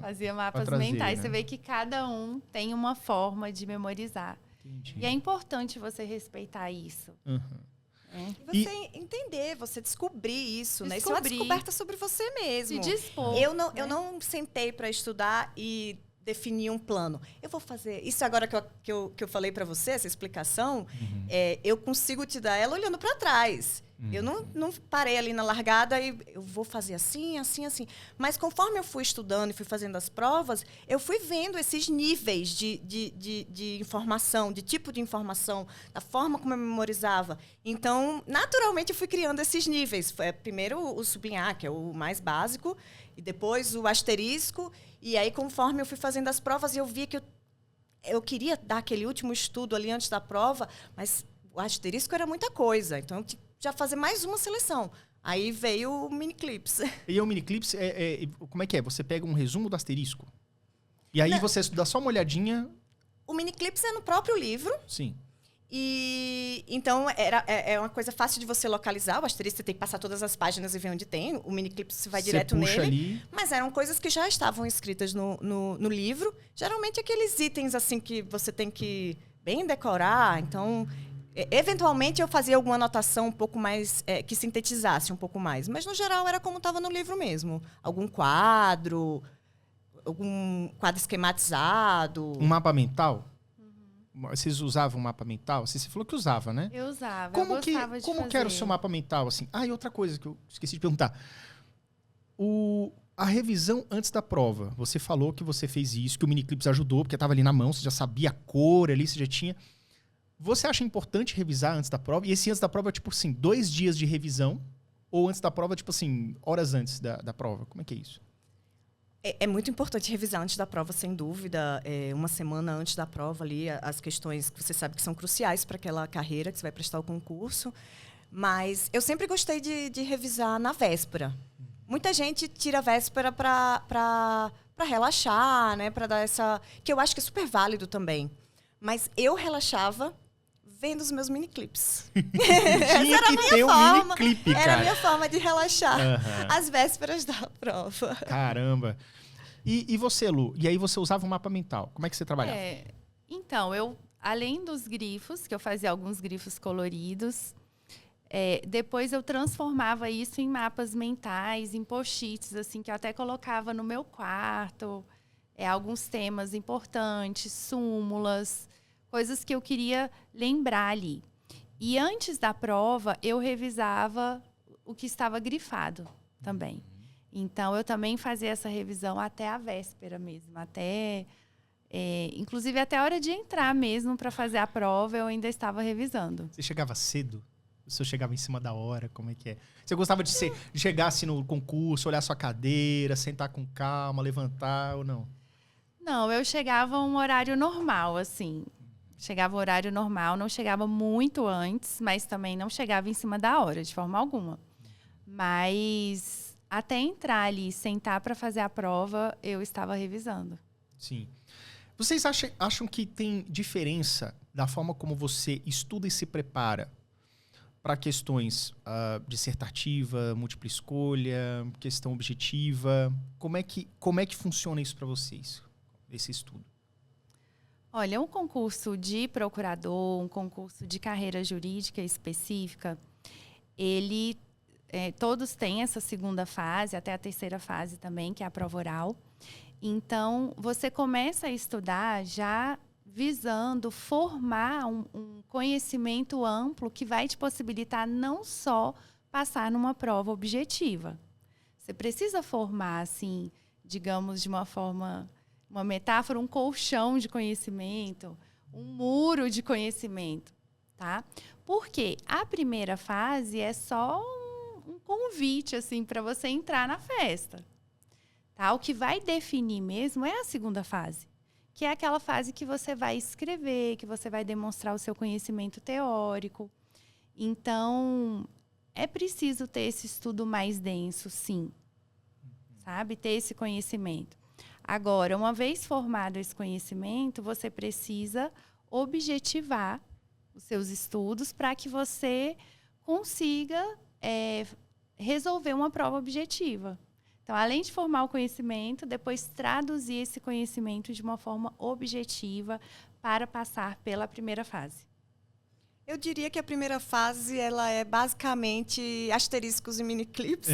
Fazia mapas trazer, mentais. né? Você vê que cada um tem uma forma de memorizar. Entendi. E é importante você respeitar isso. E você entender, você descobrir isso, né? Isso é uma descoberta sobre você mesmo. Se dispor. Eu não sentei para estudar e definir um plano. Eu vou fazer... Isso agora que eu falei para você, essa explicação, eu consigo te dar ela olhando para trás. Eu não parei ali na largada e eu vou fazer assim, assim, assim. Mas conforme eu fui estudando e fui fazendo as provas, eu fui vendo esses níveis de informação, de tipo de informação, da forma como eu memorizava. Então, naturalmente, eu fui criando esses níveis. Primeiro o sublinhar, que é o mais básico, e depois o asterisco. E aí, conforme eu fui fazendo as provas, eu via que eu queria dar aquele último estudo ali antes da prova, mas o asterisco era muita coisa. Então, eu tinha que já fazer mais uma seleção. Aí veio o miniclips. E o miniclips, como é que é? Você pega um resumo do asterisco. E aí você dá só uma olhadinha... O miniclips é no próprio livro. Sim. E então é uma coisa fácil de você localizar. O asterisco você tem que passar todas as páginas e ver onde tem. O miniclip você vai direto puxa nele. Ali. Mas eram coisas que já estavam escritas no livro. Geralmente aqueles itens assim que você tem que bem decorar. Então, eventualmente eu fazia alguma anotação um pouco mais que sintetizasse um pouco mais. Mas no geral era como estava no livro mesmo. Algum quadro esquematizado. Um mapa mental? Vocês usavam um mapa mental? Você falou que usava, né? Eu usava, Como eu gostava de como fazer. que era o seu mapa mental? Assim? E outra coisa que eu esqueci de perguntar. A revisão antes da prova. Você falou que você fez isso, que o miniclips ajudou, porque estava ali na mão, você já sabia a cor ali, você já tinha... Você acha importante revisar antes da prova? E esse antes da prova é tipo assim, 2 dias de revisão? Ou antes da prova, tipo assim, horas antes da prova? Como é que é isso? É muito importante revisar antes da prova, sem dúvida. Uma semana antes da prova ali, as questões que você sabe que são cruciais para aquela carreira que você vai prestar o concurso. Mas eu sempre gostei de revisar na véspera. Muita gente tira a véspera para relaxar, né? Para dar essa... Que eu acho que é super válido também. Mas eu relaxava vendo os meus miniclips. Tinha que ter um miniclipe, cara. Era a minha forma de relaxar Aham. às vésperas da prova. Caramba. E você, Lu? E aí você usava um mapa mental. Como é que você trabalhava? Então, além dos grifos, que eu fazia alguns grifos coloridos, depois eu transformava isso em mapas mentais, em post-its, assim, que eu até colocava no meu quarto. Alguns temas importantes, súmulas, coisas que eu queria lembrar ali. E antes da prova, eu revisava o que estava grifado também. Então, eu também fazia essa revisão até a véspera mesmo, inclusive até a hora de entrar mesmo para fazer a prova, eu ainda estava revisando. Você chegava cedo? Você chegava em cima da hora? Como é que é? Você gostava de chegar assim no concurso, olhar sua cadeira, sentar com calma, levantar ou não? Não, eu chegava a um horário normal, assim. Chegava o horário normal, não chegava muito antes, mas também não chegava em cima da hora, de forma alguma. Mas até entrar ali, sentar para fazer a prova, eu estava revisando. Sim. Vocês acham que tem diferença da forma como você estuda e se prepara para questões dissertativa, múltipla escolha, questão objetiva? Como é que funciona isso para vocês, esse estudo? Olha, um concurso de procurador, um concurso de carreira jurídica específica, todos têm essa segunda fase, até a terceira fase também, que é a prova oral. Então, você começa a estudar já visando formar um conhecimento amplo que vai te possibilitar não só passar numa prova objetiva. Você precisa formar, assim, digamos, de uma forma, uma metáfora, um colchão de conhecimento, um muro de conhecimento, tá? Porque a primeira fase é só um convite, assim, para você entrar na festa. Tá? O que vai definir mesmo é a segunda fase, que é aquela fase que você vai escrever, que você vai demonstrar o seu conhecimento teórico. Então, é preciso ter esse estudo mais denso, sim. Sabe? Ter esse conhecimento. Agora, uma vez formado esse conhecimento, você precisa objetivar os seus estudos para que você consiga resolver uma prova objetiva. Então, além de formar o conhecimento, depois traduzir esse conhecimento de uma forma objetiva para passar pela primeira fase. Eu diria que a primeira fase ela é basicamente asteriscos e miniclips.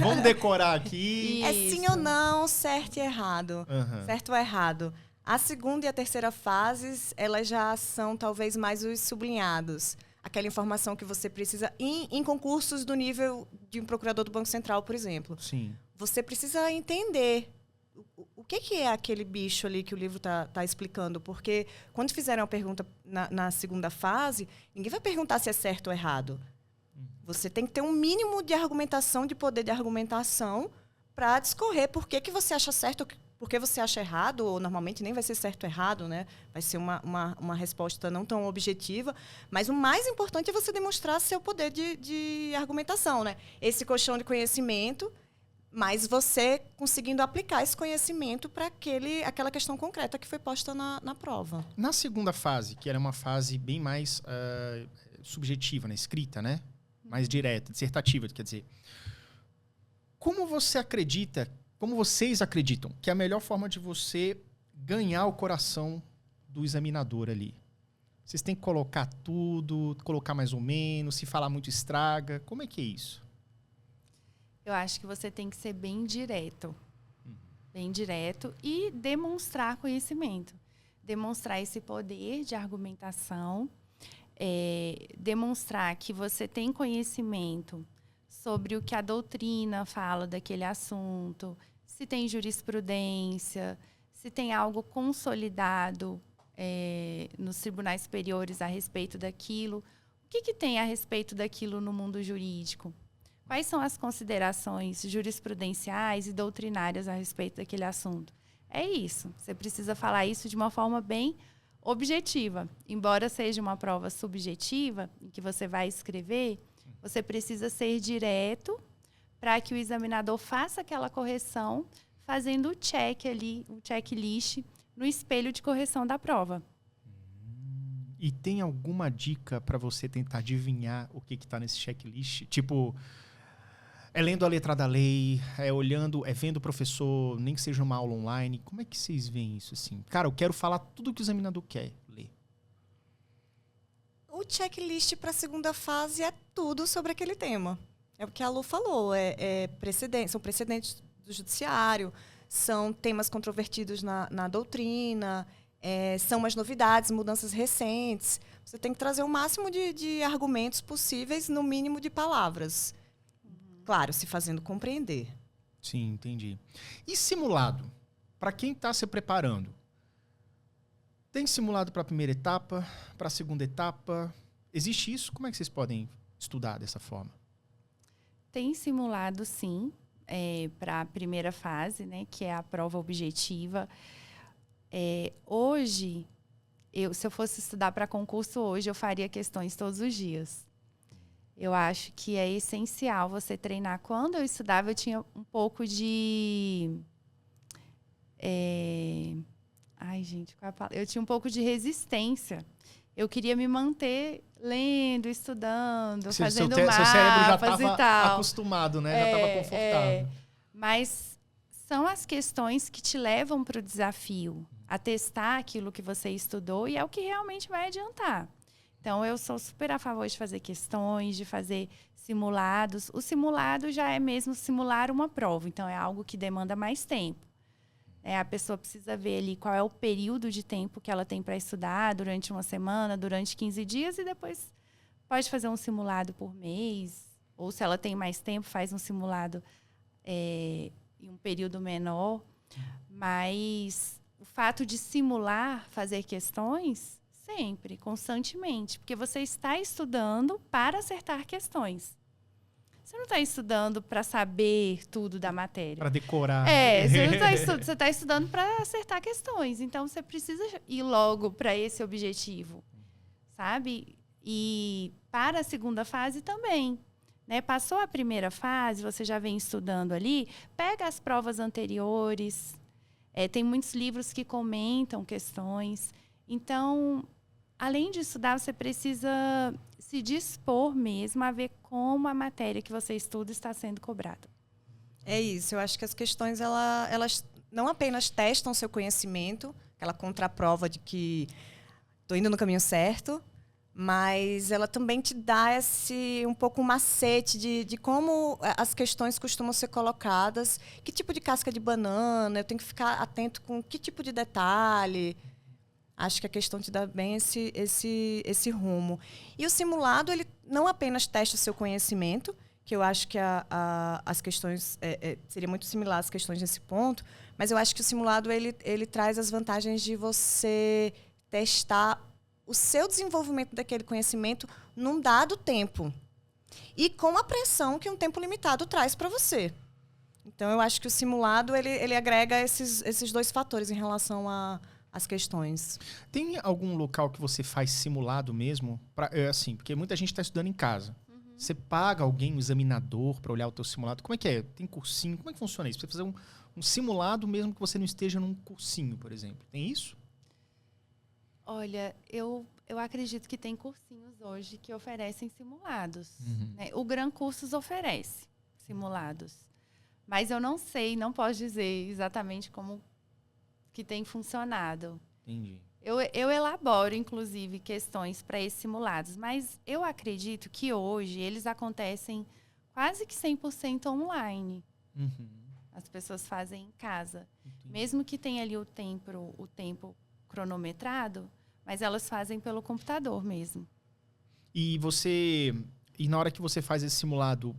Vamos decorar aqui. É sim ou não, certo e errado. Uhum. Certo ou errado. A segunda e a terceira fases, elas já são talvez mais os sublinhados. Aquela informação que você precisa em concursos do nível de um procurador do Banco Central, por exemplo. Sim. Você precisa entender o que é aquele bicho ali que o livro tá explicando. Porque quando fizeram a pergunta na segunda fase, ninguém vai perguntar se é certo ou errado. Você tem que ter um mínimo de argumentação, de poder de argumentação, para discorrer por que você acha certo, por que você acha errado, ou normalmente nem vai ser certo ou errado, né? Vai ser uma resposta não tão objetiva. Mas o mais importante é você demonstrar seu poder de argumentação, né? Esse colchão de conhecimento, mas você conseguindo aplicar esse conhecimento para aquela questão concreta que foi posta na prova. Na segunda fase, que era uma fase bem mais subjetiva, né? Escrita, né? Mais direta, dissertativa, quer dizer. Como vocês acreditam que é a melhor forma de você ganhar o coração do examinador ali? Vocês têm que colocar tudo, colocar mais ou menos, se falar muito estraga. Como é que é isso? Eu acho que você tem que ser bem direto. Bem direto e demonstrar conhecimento. Demonstrar esse poder de argumentação. Demonstrar que você tem conhecimento sobre o que a doutrina fala daquele assunto, se tem jurisprudência, se tem algo consolidado nos tribunais superiores a respeito daquilo. O que tem a respeito daquilo no mundo jurídico? Quais são as considerações jurisprudenciais e doutrinárias a respeito daquele assunto? É isso. Você precisa falar isso de uma forma bem objetiva. Embora seja uma prova subjetiva, em que você vai escrever, você precisa ser direto para que o examinador faça aquela correção, fazendo o check ali, o checklist, no espelho de correção da prova. E tem alguma dica para você tentar adivinhar o que está nesse checklist? Tipo, é lendo a letra da lei, é olhando, é vendo o professor, nem que seja numa aula online. Como é que vocês veem isso assim? Cara, eu quero falar tudo que o examinador quer ler. O checklist para a segunda fase é tudo sobre aquele tema. É o que a Lu falou, são precedentes do judiciário, são temas controvertidos na doutrina, são as novidades, mudanças recentes. Você tem que trazer o máximo de argumentos possíveis, no mínimo de palavras. Claro, se fazendo compreender. Sim, entendi. E simulado? Para quem está se preparando? Tem simulado para a primeira etapa, para a segunda etapa? Existe isso? Como é que vocês podem estudar dessa forma? Tem simulado, sim, para a primeira fase, né, que é a prova objetiva. Hoje, se eu fosse estudar para concurso hoje, eu faria questões todos os dias. Eu acho que é essencial você treinar. Quando eu estudava, eu tinha um pouco de... Ai, gente, qual é a palavra? Eu tinha um pouco de resistência. Eu queria me manter lendo, estudando, fazendo mapas seu cérebro já e tal. Acostumado, né? Já estava confortável. Mas são as questões que te levam para o desafio, a testar aquilo que você estudou, e é o que realmente vai adiantar. Então, eu sou super a favor de fazer questões, de fazer simulados. O simulado já é mesmo simular uma prova, então é algo que demanda mais tempo. A pessoa precisa ver ali qual é o período de tempo que ela tem para estudar, durante uma semana, durante 15 dias, e depois pode fazer um simulado por mês. Ou, se ela tem mais tempo, faz um simulado em um período menor. Mas o fato de simular, fazer questões, sempre, constantemente. Porque você está estudando para acertar questões. Você não está estudando para saber tudo da matéria. Para decorar. Você está estudando para acertar questões. Então, você precisa ir logo para esse objetivo, sabe? E para a segunda fase também. Né? Passou a primeira fase, você já vem estudando ali, pega as provas anteriores. Tem muitos livros que comentam questões. Então, além de estudar, você precisa se dispor mesmo a ver como a matéria que você estuda está sendo cobrada. É isso. Eu acho que as questões, elas não apenas testam seu conhecimento, aquela contraprova de que estou indo no caminho certo, mas ela também te dá um pouco um macete de como as questões costumam ser colocadas, que tipo de casca de banana, eu tenho que ficar atento com que tipo de detalhe. Acho que a questão te dá bem esse rumo. E o simulado, ele não apenas testa o seu conhecimento, que eu acho que as questões... seria muito similar às questões nesse ponto, mas eu acho que o simulado ele traz as vantagens de você testar o seu desenvolvimento daquele conhecimento num dado tempo. E com a pressão que um tempo limitado traz para você. Então, eu acho que o simulado ele agrega esses dois fatores em relação as questões. Tem algum local que você faz simulado mesmo? Assim, porque muita gente está estudando em casa. Uhum. Você paga alguém, um examinador, para olhar o teu simulado? Como é que é? Tem cursinho? Como é que funciona isso? Você fazer um simulado mesmo que você não esteja num cursinho, por exemplo. Tem isso? Olha, eu acredito que tem cursinhos hoje que oferecem simulados. Uhum. Né? O Gran Cursos oferece simulados. Mas eu não sei, não posso dizer exatamente como que tem funcionado. Entendi. Eu elaboro, inclusive, questões para esses simulados, mas eu acredito que hoje eles acontecem quase que 100% online. Uhum. As pessoas fazem em casa. Entendi. Mesmo que tenha ali o tempo cronometrado, mas elas fazem pelo computador mesmo. E na hora que você faz esse simulado,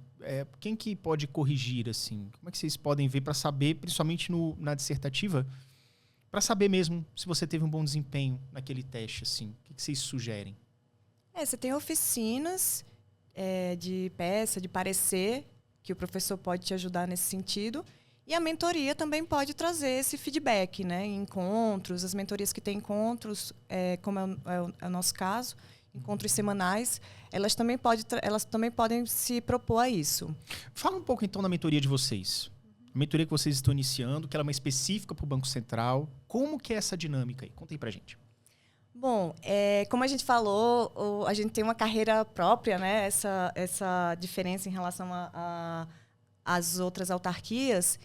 quem que pode corrigir, assim? Como é que vocês podem ver para saber, principalmente na dissertativa, para saber mesmo se você teve um bom desempenho naquele teste, assim? O que vocês sugerem? Você tem oficinas de peça, de parecer, que o professor pode te ajudar nesse sentido. E a mentoria também pode trazer esse feedback, né? Em encontros, as mentorias que têm encontros, como é o nosso caso, encontros semanais, elas também podem se propor a isso. Fala um pouco, então, da mentoria de vocês. A mentoria que vocês estão iniciando, que ela é uma específica para o Banco Central. Como que é essa dinâmica aí? Conta aí pra gente. Bom, como a gente falou, a gente tem uma carreira própria, né? Essa diferença em relação às outras autarquias.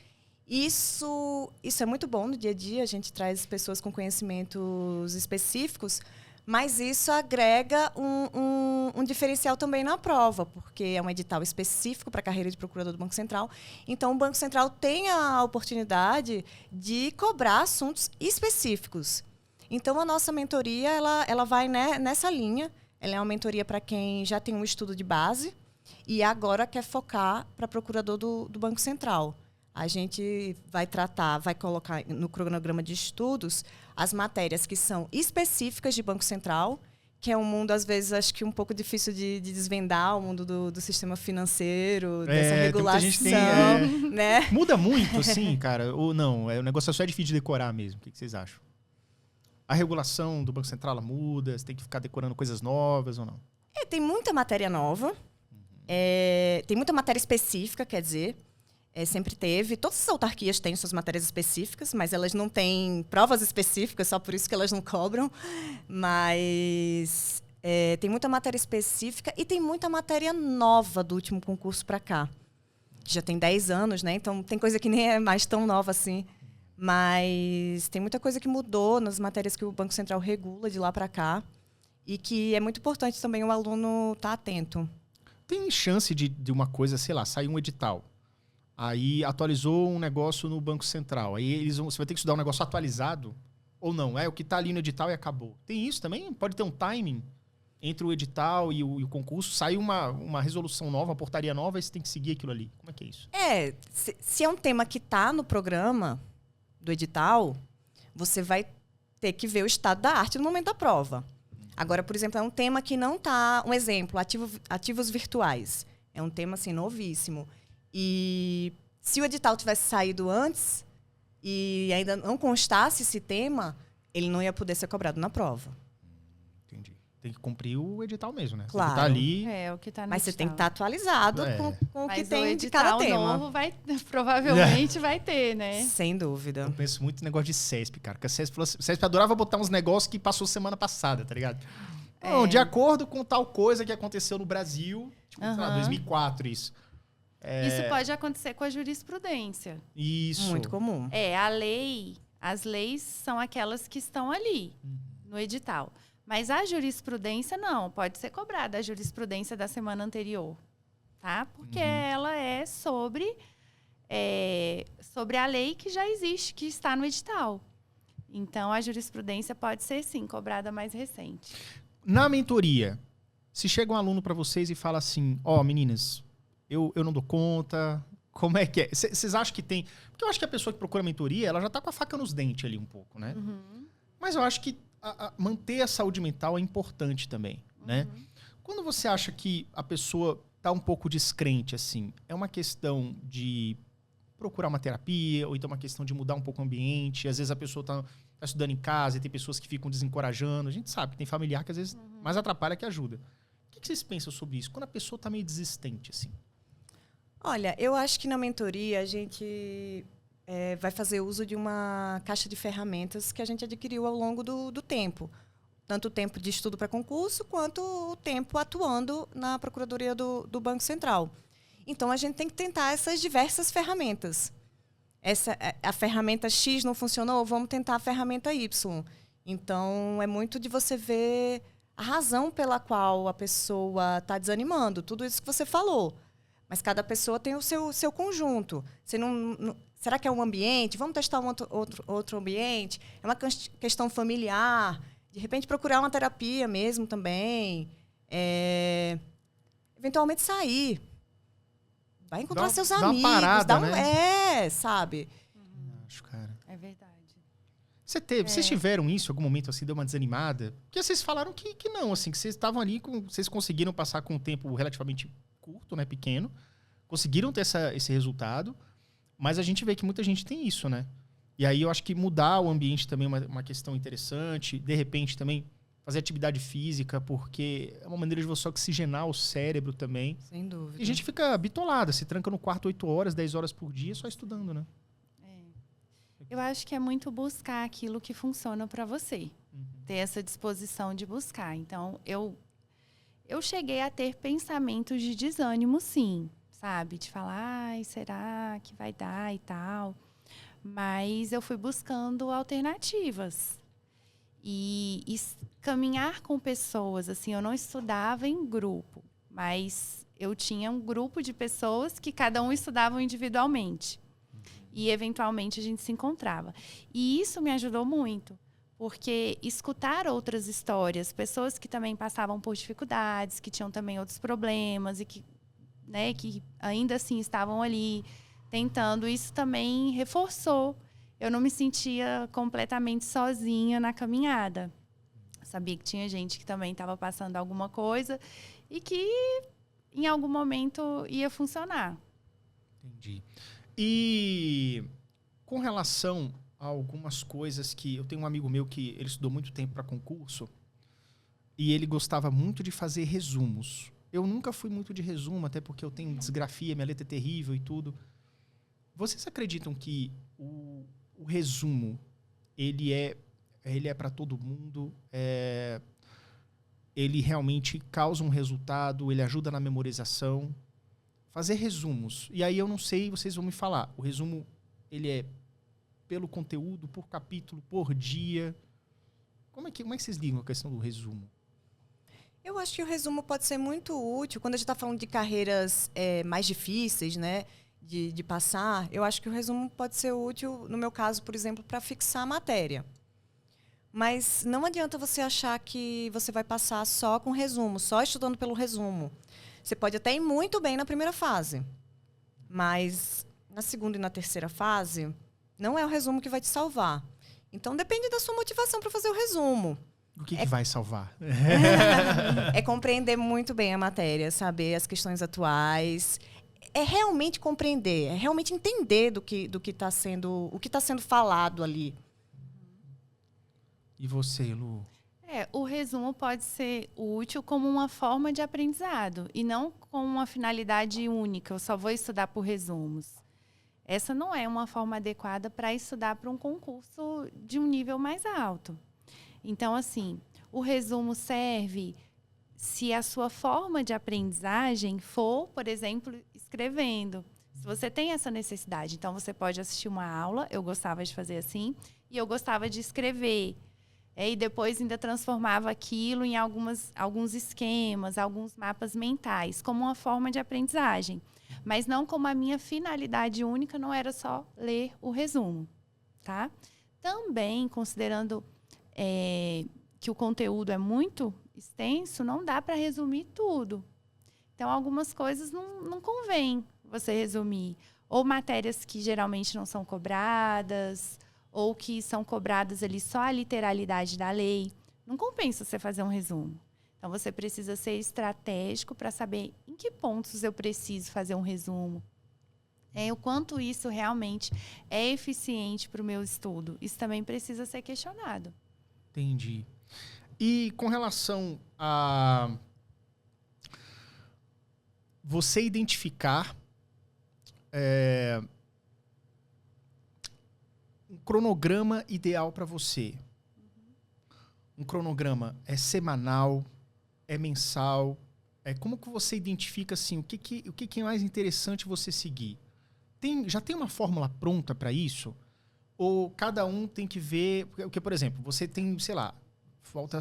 Isso é muito bom no dia a dia, a gente traz pessoas com conhecimentos específicos, mas isso agrega um diferencial também na prova, porque é um edital específico para a carreira de procurador do Banco Central. Então, o Banco Central tem a oportunidade de cobrar assuntos específicos. Então, a nossa mentoria ela vai nessa linha. Ela é uma mentoria para quem já tem um estudo de base e agora quer focar para procurador do Banco Central. A gente vai colocar no cronograma de estudos as matérias que são específicas de Banco Central, que é um mundo, às vezes, acho que um pouco difícil de desvendar, o mundo do sistema financeiro, dessa regulação. Gente né? Muda muito, sim, cara? Ou não? O negócio só é difícil de decorar mesmo. O que vocês acham? A regulação do Banco Central ela muda? Você tem que ficar decorando coisas novas ou não? Tem muita matéria nova. Tem muita matéria específica, quer dizer. Sempre teve. Todas as autarquias têm suas matérias específicas, mas elas não têm provas específicas, só por isso que elas não cobram. Mas tem muita matéria específica e tem muita matéria nova do último concurso para cá. Que já tem 10 anos, né? Então, tem coisa que nem é mais tão nova assim. Mas tem muita coisa que mudou nas matérias que o Banco Central regula de lá para cá e que é muito importante também o aluno estar atento. Tem chance de uma coisa, sei lá, sair um edital. Aí atualizou um negócio no Banco Central. Aí você vai ter que estudar um negócio atualizado ou não? O que está ali no edital e acabou. Tem isso também? Pode ter um timing entre o edital e o concurso? Sai uma resolução nova, uma portaria nova e você tem que seguir aquilo ali. Como é que é isso? Se é um tema que está no programa do edital, você vai ter que ver o estado da arte no momento da prova. Agora, por exemplo, é um tema que não está... Um exemplo, ativos virtuais. É um tema assim, novíssimo. E se o edital tivesse saído antes e ainda não constasse esse tema, ele não ia poder ser cobrado na prova. Entendi. Tem que cumprir o edital mesmo, né? Claro. Você tá ali... O que tá no Mas edital. você tem que estar atualizado com o que tem de cada tema. Novo provavelmente vai ter, né? Sem dúvida. Eu penso muito no negócio de CESP, cara. Porque a CESP adorava botar uns negócios que passou semana passada, tá ligado? Não, de acordo com tal coisa que aconteceu no Brasil, tipo, sei lá, 2004, isso. Isso pode acontecer com a jurisprudência. Isso. Muito comum. As leis são aquelas que estão ali, no edital. Mas a jurisprudência não, pode ser cobrada a jurisprudência da semana anterior, tá? Porque ela é sobre a lei que já existe, que está no edital. Então, a jurisprudência pode ser, sim, cobrada mais recente. Na mentoria, se chega um aluno para vocês e fala assim, meninas, eu não dou conta, como é que é? Vocês acham que tem... Porque eu acho que a pessoa que procura mentoria, ela já tá com a faca nos dentes ali um pouco, né? Mas eu acho que manter a saúde mental é importante também, né? Quando você acha que a pessoa tá um pouco descrente, assim, é uma questão de procurar uma terapia, ou então uma questão de mudar um pouco o ambiente, às vezes a pessoa tá estudando em casa e tem pessoas que ficam desencorajando, a gente sabe que tem familiar que às vezes mais atrapalha que ajuda. O que vocês pensam sobre isso? Quando a pessoa tá meio desistente, assim? Olha, eu acho que na mentoria a gente vai fazer uso de uma caixa de ferramentas que a gente adquiriu ao longo do tempo. Tanto o tempo de estudo para concurso, quanto o tempo atuando na Procuradoria do Banco Central. Então, a gente tem que tentar essas diversas ferramentas. A ferramenta X não funcionou, vamos tentar a ferramenta Y. Então, é muito de você ver a razão pela qual a pessoa está desanimando. Tudo isso que você falou. Mas cada pessoa tem o seu conjunto. Você será que é um ambiente? Vamos testar outro ambiente? É uma questão familiar? De repente, procurar uma terapia mesmo também. Eventualmente, sair. Vai encontrar seus amigos. Uma parada, né? Sabe? Acho, cara. É verdade. Vocês tiveram isso em algum momento, assim, deu uma desanimada? Porque vocês falaram que não, assim, que vocês estavam ali, vocês conseguiram passar com um tempo relativamente curto, né, pequeno. Conseguiram ter esse resultado. Mas a gente vê que muita gente tem isso, né? E aí eu acho que mudar o ambiente também é uma questão interessante. De repente também fazer atividade física, porque é uma maneira de você oxigenar o cérebro também. Sem dúvida. E a gente fica bitolada, se tranca no quarto 8 horas, 10 horas por dia, só estudando, né? Eu acho que é muito buscar aquilo que funciona para você. Uhum. ter essa disposição de buscar. Então, eu cheguei a ter pensamentos de desânimo, sim, sabe? De falar, ai, será que vai dar e tal. Mas eu fui buscando alternativas. E caminhar com pessoas, assim, eu não estudava em grupo, mas eu tinha um grupo de pessoas que cada um estudava individualmente. E, eventualmente, a gente se encontrava. E isso me ajudou muito. Porque escutar outras histórias, pessoas que também passavam por dificuldades, que tinham também outros problemas e que, né, que ainda assim estavam ali tentando, isso também reforçou. Eu não me sentia completamente sozinha na caminhada. Sabia que tinha gente que também estava passando alguma coisa e que em algum momento ia funcionar. Entendi. E com relação algumas coisas que... Eu tenho um amigo meu que ele estudou muito tempo para concurso e ele gostava muito de fazer resumos. Eu nunca fui muito de resumo, até porque eu tenho disgrafia, minha letra é terrível e tudo. Vocês acreditam que o resumo, ele é para todo mundo? Ele realmente causa um resultado? Ele ajuda na memorização? Fazer resumos. E aí eu não sei, vocês vão me falar. O resumo, ele é pelo conteúdo, por capítulo, por dia? Como é que vocês ligam a questão do resumo? Eu acho que o resumo pode ser muito útil quando a gente está falando de carreiras mais difíceis, né, de passar. Eu acho que o resumo pode ser útil, no meu caso, por exemplo, para fixar a matéria. Mas não adianta você achar que você vai passar só com resumo, só estudando pelo resumo. Você pode até ir muito bem na primeira fase, mas na segunda e na terceira fase, não é o resumo que vai te salvar. Então, depende da sua motivação para fazer o resumo. O que vai salvar? É compreender muito bem a matéria, saber as questões atuais. É realmente compreender, é realmente entender o que está sendo falado ali. E você, Lu? O resumo pode ser útil como uma forma de aprendizado e não com uma finalidade única. Eu só vou estudar por resumos. Essa não é uma forma adequada para estudar para um concurso de um nível mais alto. Então, assim, o resumo serve se a sua forma de aprendizagem for, por exemplo, escrevendo. Se você tem essa necessidade, então você pode assistir uma aula, eu gostava de fazer assim, e eu gostava de escrever. E depois ainda transformava aquilo em alguns esquemas, alguns mapas mentais, como uma forma de aprendizagem. Mas não como a minha finalidade única, não era só ler o resumo. Tá? Também, considerando que o conteúdo é muito extenso, não dá para resumir tudo. Então, algumas coisas não convém você resumir. Ou matérias que geralmente não são cobradas, ou que são cobradas ali só a literalidade da lei. Não compensa você fazer um resumo. Então, você precisa ser estratégico para saber em que pontos eu preciso fazer um resumo. O quanto isso realmente é eficiente para o meu estudo. Isso também precisa ser questionado. Entendi. E com relação a você identificar um cronograma ideal para você. Um cronograma é semanal, é mensal? Como que você identifica assim, o que é mais interessante você seguir? Já tem uma fórmula pronta para isso? Ou cada um tem que ver... Porque, por exemplo, você tem, sei lá, falta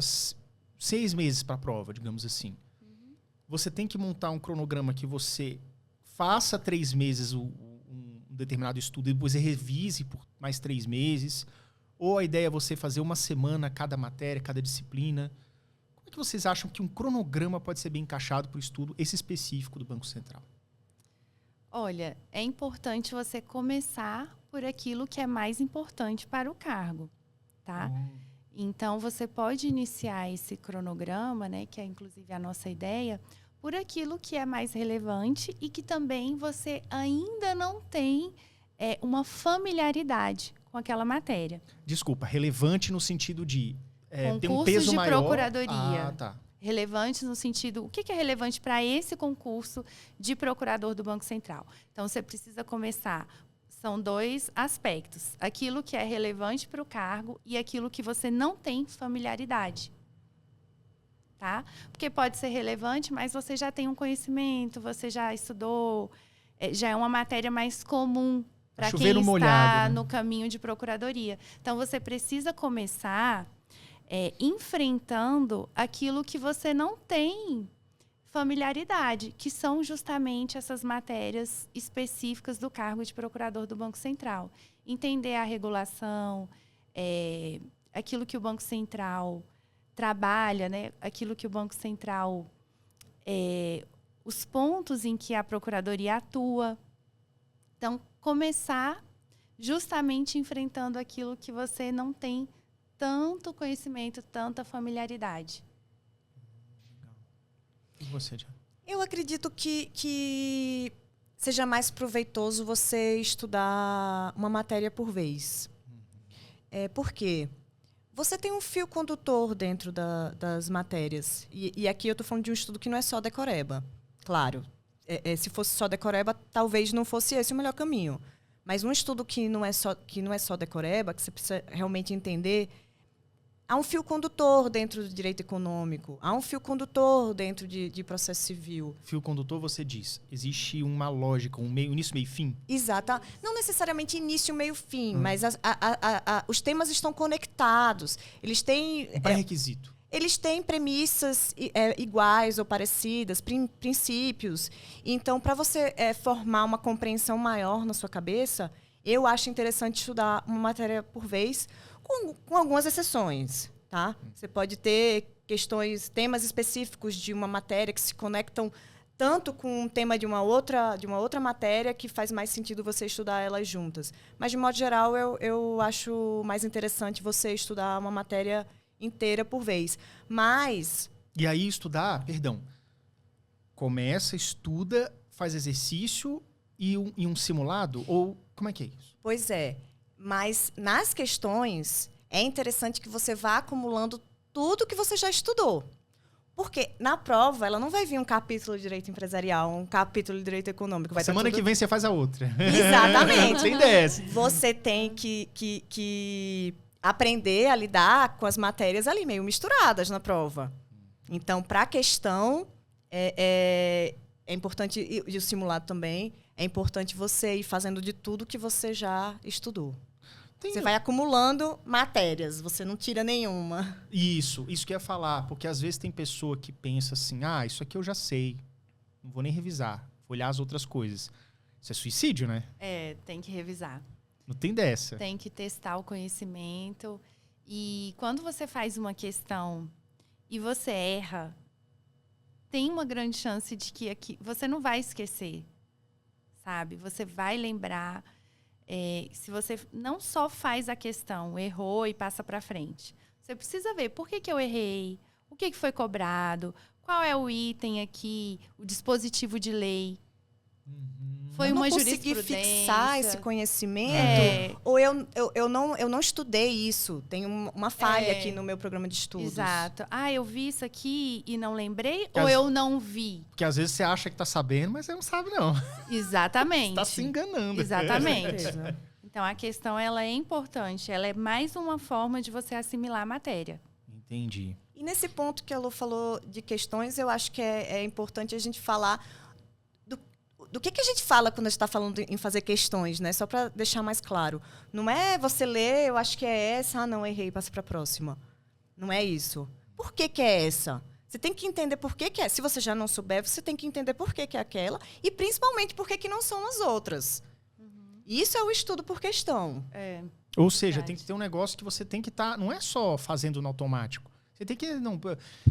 6 meses para a prova, digamos assim. Uhum. Você tem que montar um cronograma que você faça 3 meses um determinado estudo e depois revise por mais 3 meses. Ou a ideia é você fazer uma semana cada matéria, cada disciplina. Como é que vocês acham que um cronograma pode ser bem encaixado para o estudo, esse específico do Banco Central? Olha, é importante você começar por aquilo que é mais importante para o cargo, tá? Então, você pode iniciar esse cronograma, né, que é inclusive a nossa ideia, por aquilo que é mais relevante e que também você ainda não tem uma familiaridade com aquela matéria. Desculpa, relevante no sentido de ter um concursos peso de maior. Procuradoria. Ah, tá. Relevante no sentido... O que é relevante para esse concurso de procurador do Banco Central? Então, você precisa começar São 2 aspectos. Aquilo que é relevante para o cargo e aquilo que você não tem familiaridade. Tá? Porque pode ser relevante, mas você já tem um conhecimento, você já estudou, já é uma matéria mais comum para quem está molhado, né? no caminho de procuradoria. Então, você precisa começar enfrentando aquilo que você não tem familiaridade, que são justamente essas matérias específicas do cargo de procurador do Banco Central. Entender a regulação, aquilo que o Banco Central trabalha, né? Aquilo que o Banco Central... os pontos em que a Procuradoria atua. Então, começar justamente enfrentando aquilo que você não tem tanto conhecimento, tanta familiaridade. E você, Diana? Eu acredito que seja mais proveitoso você estudar uma matéria por vez. Por quê? Você tem um fio condutor dentro das matérias. E aqui eu estou falando de um estudo que não é só decoreba. Claro, se fosse só decoreba, talvez não fosse esse o melhor caminho. Mas um estudo que não é só decoreba, que você precisa realmente entender, há um fio condutor dentro do direito econômico, há um fio condutor dentro de processo civil. Fio condutor, você diz, existe uma lógica, um meio, início, meio e fim? Exato. Não necessariamente início, meio, fim, mas os temas estão conectados. Eles têm... Um pré-requisito. Eles têm premissas iguais ou parecidas, princípios. Então, para você formar uma compreensão maior na sua cabeça, eu acho interessante estudar uma matéria por vez, com algumas exceções. Tá? Você pode ter temas específicos de uma matéria que se conectam tanto com um tema de uma outra matéria que faz mais sentido você estudar elas juntas. Mas, de modo geral, eu acho mais interessante você estudar uma matéria inteira por vez. Mas... E aí começa, estuda, faz exercício e um simulado? Ou como é que é isso? Pois é. Mas nas questões, é interessante que você vá acumulando tudo que você já estudou. Porque na prova, ela não vai vir um capítulo de direito empresarial, um capítulo de direito econômico. Semana que vem você faz a outra. Exatamente. Tem dessa. Você tem que aprender a lidar com as matérias ali meio misturadas na prova. Então, para a questão, é importante, e o simulado também, é importante você ir fazendo de tudo que você já estudou. Você vai acumulando matérias, você não tira nenhuma. Isso que eu ia falar, porque às vezes tem pessoa que pensa assim, isso aqui eu já sei, não vou nem revisar, vou olhar as outras coisas. Isso é suicídio, né? Tem que revisar. Não tem dessa. Tem que testar o conhecimento. E quando você faz uma questão e você erra, tem uma grande chance de que aqui você não vai esquecer, sabe? Você vai lembrar. Se você não só faz a questão, errou e passa para frente. Você precisa ver por que eu errei, o que foi cobrado, qual é o item aqui, o dispositivo de lei. Foi uma jurisprudência. Eu não consegui fixar esse conhecimento, ou eu não estudei isso. Tem uma falha aqui no meu programa de estudos. Exato. Eu vi isso aqui e não lembrei, ou eu não vi? Porque às vezes você acha que tá sabendo, mas você não sabe, não. Exatamente. Você tá se enganando. Exatamente. Então, a questão ela é importante. Ela é mais uma forma de você assimilar a matéria. Entendi. E nesse ponto que a Lu falou de questões, eu acho que é importante a gente falar do que a gente fala quando a gente está falando em fazer questões, né? Só para deixar mais claro. Não é você ler, eu acho que é essa, não, errei, passa para a próxima. Não é isso. Por que é essa? Você tem que entender por que é. Se você já não souber, você tem que entender por que é aquela e, principalmente, por que não são as outras. Isso é o estudo por questão. Ou seja, tem que ter um negócio que você tem que estar... não é só fazendo no automático. Você tem que...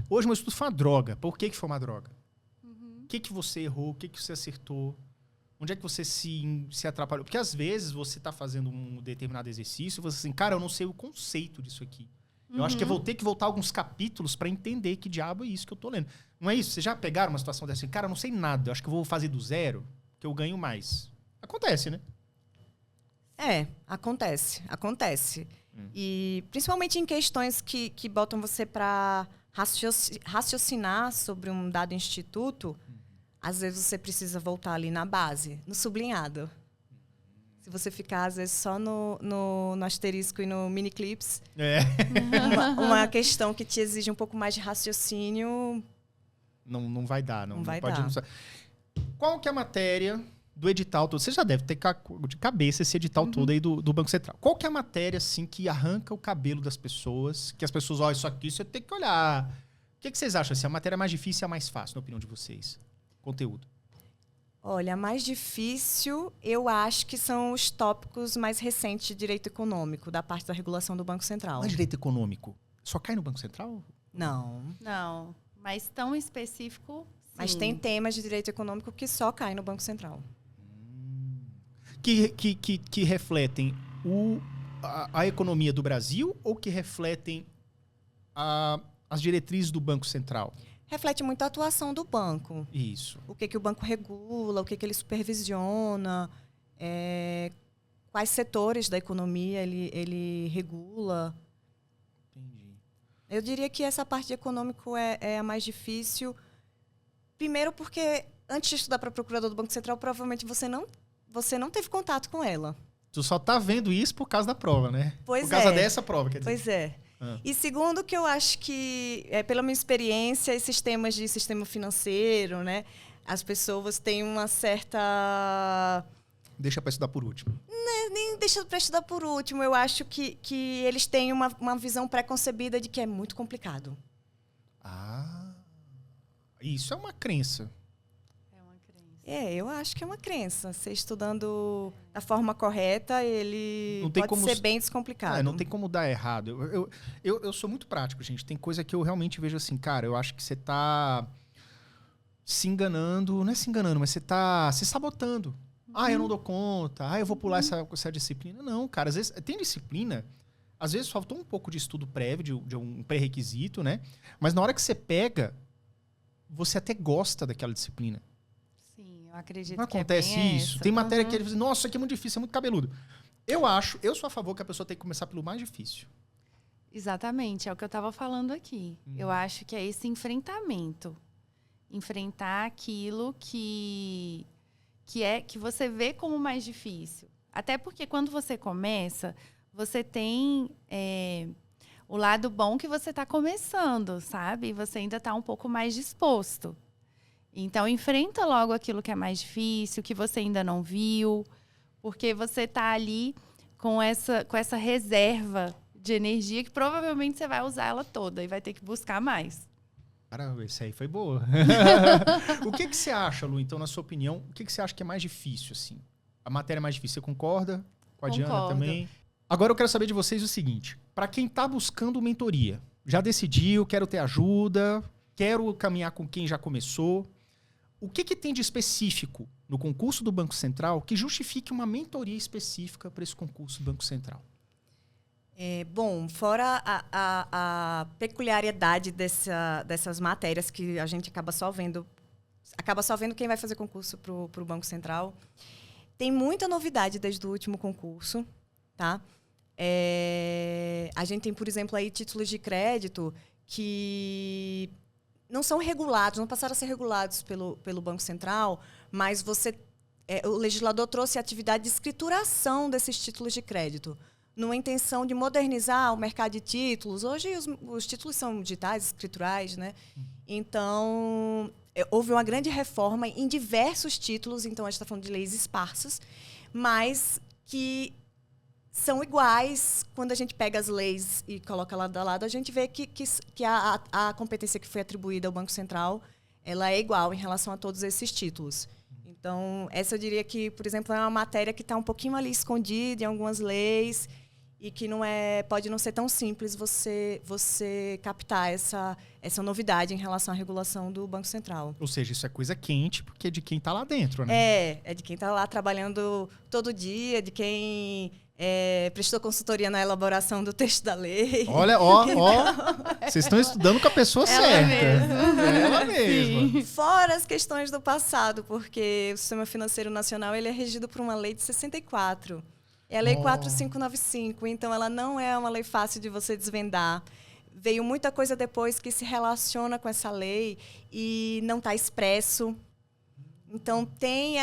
Hoje, meu estudo foi uma droga. Por que foi uma droga? O que você errou, o que você acertou, onde é que você se atrapalhou. Porque às vezes você está fazendo um determinado exercício e você assim, cara, eu não sei o conceito disso aqui. Eu acho que eu vou ter que voltar alguns capítulos para entender que diabo é isso que eu tô lendo. Não é isso? Vocês já pegaram uma situação dessa assim, cara, eu não sei nada, eu acho que eu vou fazer do zero, que eu ganho mais. Acontece, né? Acontece. E principalmente em questões que botam você para raciocinar sobre um dado instituto, às vezes você precisa voltar ali na base, no sublinhado. Se você ficar, às vezes, só no asterisco e no mini clips, uma questão que te exige um pouco mais de raciocínio... Não vai dar. Não vai pode. dar. Qual que é a matéria do edital todo? Você já deve ter de cabeça esse edital todo aí do Banco Central. Qual que é a matéria, assim, que arranca o cabelo das pessoas? Que as pessoas, ó, isso aqui você tem que olhar. O que vocês acham? Assim, a matéria mais difícil e a mais fácil, na opinião de vocês? Conteúdo. Olha, a mais difícil, eu acho que são os tópicos mais recentes de direito econômico, da parte da regulação do Banco Central. Mas direito econômico só cai no Banco Central? Não, mas tão específico, sim. Mas tem temas de direito econômico que só caem no Banco Central. Que refletem a economia do Brasil ou que refletem as diretrizes do Banco Central? Reflete muito a atuação do banco. Isso. O que o banco regula, o que ele supervisiona, quais setores da economia ele regula. Entendi. Eu diria que essa parte de econômico é a mais difícil. Primeiro porque, antes de estudar para procurador do Banco Central, provavelmente você não teve contato com ela. Tu só tá vendo isso por causa da prova, né? Pois por causa dessa prova, quer dizer. Pois é. E segundo, que eu acho que, pela minha experiência, esses temas de sistema financeiro, né, as pessoas têm uma certa... Deixa para estudar por último. Nem deixa para estudar por último. Eu acho que eles têm uma visão pré-concebida de que é muito complicado. Isso é uma crença. Eu acho que é uma crença. Você estudando da forma correta, ele pode ser bem descomplicado. Não tem como dar errado. Eu sou muito prático, gente. Tem coisa que eu realmente vejo assim, cara, eu acho que você tá se enganando. Não é se enganando, mas você tá se sabotando. Eu não dou conta. Eu vou pular essa disciplina. Não, cara. Às vezes tem disciplina. Às vezes faltou um pouco de estudo prévio, de um pré-requisito, né? Mas na hora que você pega, você até gosta daquela disciplina. Eu acredito não que acontece é isso. Tem matéria que ele diz, nossa, isso aqui é muito difícil, é muito cabeludo. Eu sou a favor que a pessoa tem que começar pelo mais difícil. Exatamente, é o que eu estava falando aqui. Eu acho que é esse enfrentamento. Enfrentar aquilo que você vê como mais difícil. Até porque quando você começa, você tem o lado bom que você está começando, sabe? Você ainda está um pouco mais disposto. Então, enfrenta logo aquilo que é mais difícil, que você ainda não viu, porque você está ali com essa reserva de energia que provavelmente você vai usar ela toda e vai ter que buscar mais. Caramba, isso aí foi boa. O que você acha, Lu, então, na sua opinião, o que você acha que é mais difícil, assim? A matéria mais difícil, você concorda? Com a Diana também? Agora eu quero saber de vocês o seguinte, para quem está buscando mentoria, já decidiu, quero ter ajuda, quero caminhar com quem já começou... O que tem de específico no concurso do Banco Central que justifique uma mentoria específica para esse concurso do Banco Central? Bom, fora a peculiaridade dessas matérias que a gente acaba só vendo quem vai fazer concurso para o Banco Central, tem muita novidade desde o último concurso, tá? A gente tem, por exemplo, aí títulos de crédito que não são regulados, não passaram a ser regulados pelo Banco Central, mas o legislador trouxe a atividade de escrituração desses títulos de crédito, numa intenção de modernizar o mercado de títulos. Hoje os títulos são digitais, escriturais, né? Então, houve uma grande reforma em diversos títulos, então a gente está falando de leis esparsas, mas que são iguais. Quando a gente pega as leis e coloca lado a lado, a gente vê que a competência que foi atribuída ao Banco Central, ela é igual em relação a todos esses títulos. Então, essa eu diria que, por exemplo, é uma matéria que está um pouquinho ali escondida em algumas leis e que pode não ser tão simples você captar essa novidade em relação à regulação do Banco Central. Ou seja, isso é coisa quente, porque é de quem está lá dentro, né? É de quem está lá trabalhando todo dia, de quem prestou consultoria na elaboração do texto da lei. Olha, vocês estão estudando com a pessoa certa. Ela mesma. Fora as questões do passado, porque o Sistema Financeiro Nacional ele é regido por uma lei de 64. É a Lei 4595, então ela não é uma lei fácil de você desvendar. Veio muita coisa depois que se relaciona com essa lei e não está expresso. Então, tem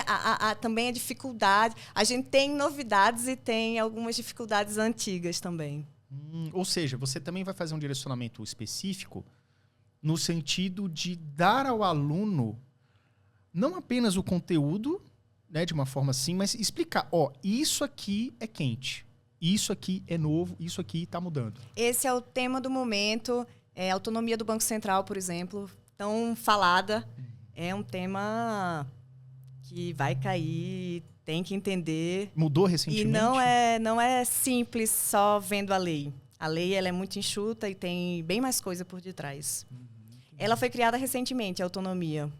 também a dificuldade. A gente tem novidades e tem algumas dificuldades antigas também. Ou seja, você também vai fazer um direcionamento específico no sentido de dar ao aluno não apenas o conteúdo, né, de uma forma assim, mas explicar, isso aqui é quente, isso aqui é novo, isso aqui está mudando. Esse é o tema do momento. A autonomia do Banco Central, por exemplo, tão falada. É um tema que vai cair, tem que entender. Mudou recentemente? E não é simples só vendo a lei. A lei ela é muito enxuta e tem bem mais coisa por detrás. Ela foi criada recentemente, a autonomia.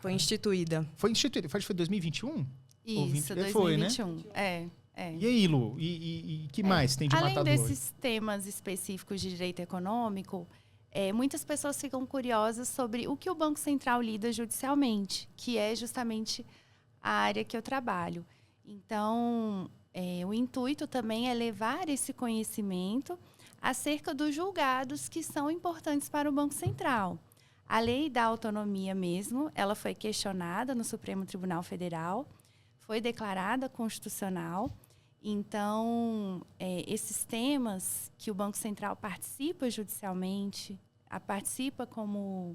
Foi instituída. Foi instituída. Foi 2021? Isso, 2021. Foi, né? E aí, Lu? E que mais tem de Além matador? Além desses temas específicos de direito econômico, muitas pessoas ficam curiosas sobre o que o Banco Central lida judicialmente, que é justamente a área que eu trabalho. Então, o intuito também é levar esse conhecimento acerca dos julgados que são importantes para o Banco Central. A lei da autonomia mesmo, ela foi questionada no Supremo Tribunal Federal, foi declarada constitucional. Então, esses temas que o Banco Central participa judicialmente, participa como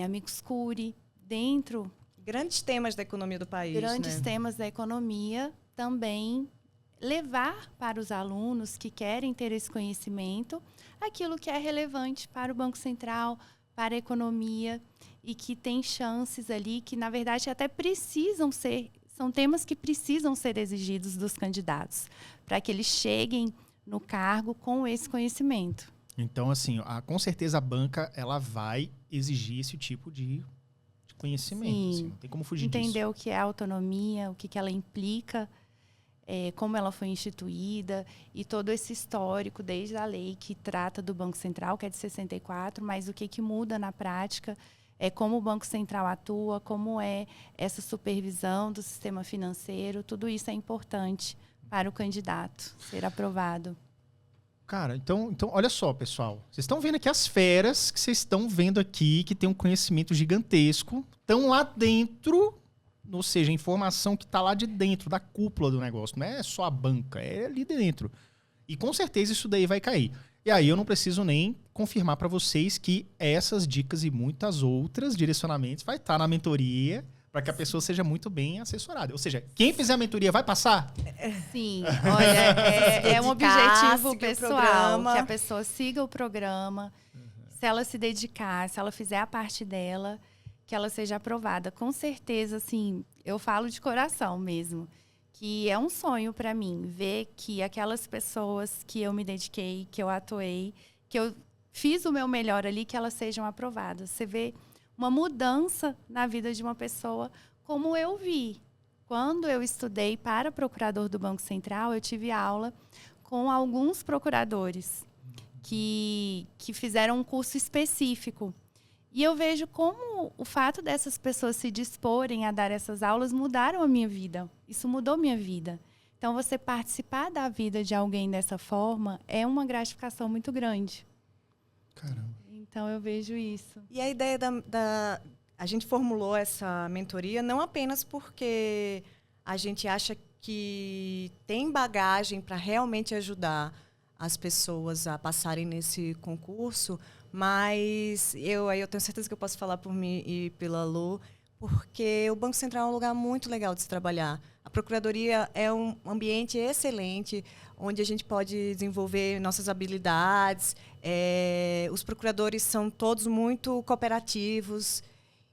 amicus curiae, dentro... Grandes temas da economia do país, Grandes temas da economia, também levar para os alunos que querem ter esse conhecimento aquilo que é relevante para o Banco Central, para a economia e que tem chances ali que, na verdade, até precisam ser... São temas que precisam ser exigidos dos candidatos para que eles cheguem no cargo com esse conhecimento. Então, assim, com certeza a banca ela vai exigir esse tipo de conhecimento. Assim, não tem como fugir disso. Entender o que é autonomia, o que ela implica, como ela foi instituída e todo esse histórico, desde a lei que trata do Banco Central, que é de 64, mas o que muda na prática, como o Banco Central atua, como é essa supervisão do sistema financeiro, tudo isso é importante para o candidato ser aprovado. Cara, então olha só, pessoal. Vocês estão vendo aqui as feras que vocês estão vendo aqui, que tem um conhecimento gigantesco, estão lá dentro, ou seja, a informação que está lá de dentro, da cúpula do negócio. Não é só a banca, é ali dentro. E com certeza isso daí vai cair. E aí eu não preciso nem confirmar para vocês que essas dicas e muitas outras direcionamentos vai estar na mentoria para que a pessoa seja muito bem assessorada. Ou seja, quem fizer a mentoria vai passar? Sim, olha, é um objetivo pessoal, que a pessoa siga o programa, se ela se dedicar, se ela fizer a parte dela, que ela seja aprovada. Com certeza, assim, eu falo de coração mesmo, que é um sonho para mim ver que aquelas pessoas que eu me dediquei, que eu atuei, que eu fiz o meu melhor ali, que elas sejam aprovadas. Você vê uma mudança na vida de uma pessoa, como eu vi. Quando eu estudei para procurador do Banco Central, eu tive aula com alguns procuradores que fizeram um curso específico. E eu vejo como o fato dessas pessoas se disporem a dar essas aulas mudaram a minha vida. Isso mudou minha vida. Então, você participar da vida de alguém dessa forma é uma gratificação muito grande. Caramba. Então, eu vejo isso. E a ideia a gente formulou essa mentoria não apenas porque a gente acha que tem bagagem para realmente ajudar as pessoas a passarem nesse concurso, mas eu tenho certeza que eu posso falar por mim e pela Lu, porque o Banco Central é um lugar muito legal de se trabalhar. A Procuradoria é um ambiente excelente, onde a gente pode desenvolver nossas habilidades. Os procuradores são todos muito cooperativos.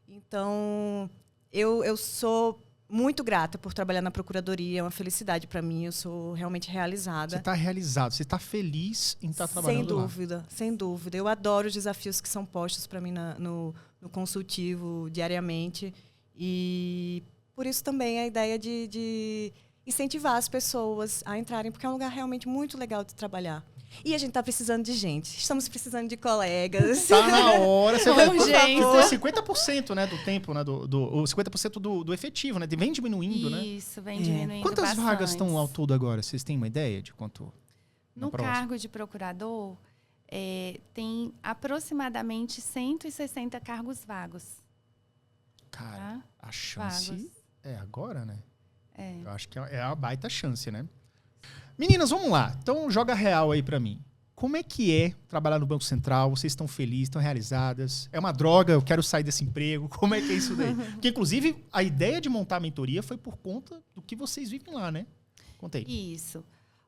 Então, eu sou muito grata por trabalhar na Procuradoria. É uma felicidade para mim. Eu sou realmente realizada. Você está realizado, você está feliz em estar trabalhando lá. Sem dúvida. Eu adoro os desafios que são postos para mim no consultivo diariamente. E por isso também a ideia de incentivar as pessoas a entrarem, porque é um lugar realmente muito legal de trabalhar. E a gente está precisando de gente. Estamos precisando de colegas. Está na hora. Você vai, gente. Foi 50%, né, do tempo, né, o 50% do efetivo, né? Vem diminuindo, né? Isso, vem diminuindo Quantas bastante. vagas estão ao todo agora? Vocês têm uma ideia de quanto? No cargo de procurador, tem aproximadamente 160 cargos vagos. Cara, tá? a chance Vagos. é agora, né? É. Eu acho que é uma baita chance, né? Meninas, vamos lá. Então, joga real aí pra mim. Como é que é trabalhar no Banco Central? Vocês estão felizes, estão realizadas? É uma droga, eu quero sair desse emprego. Como é que é isso daí? Porque, inclusive, a ideia de montar a mentoria foi por conta do que vocês vivem lá, né? Contei. Isso.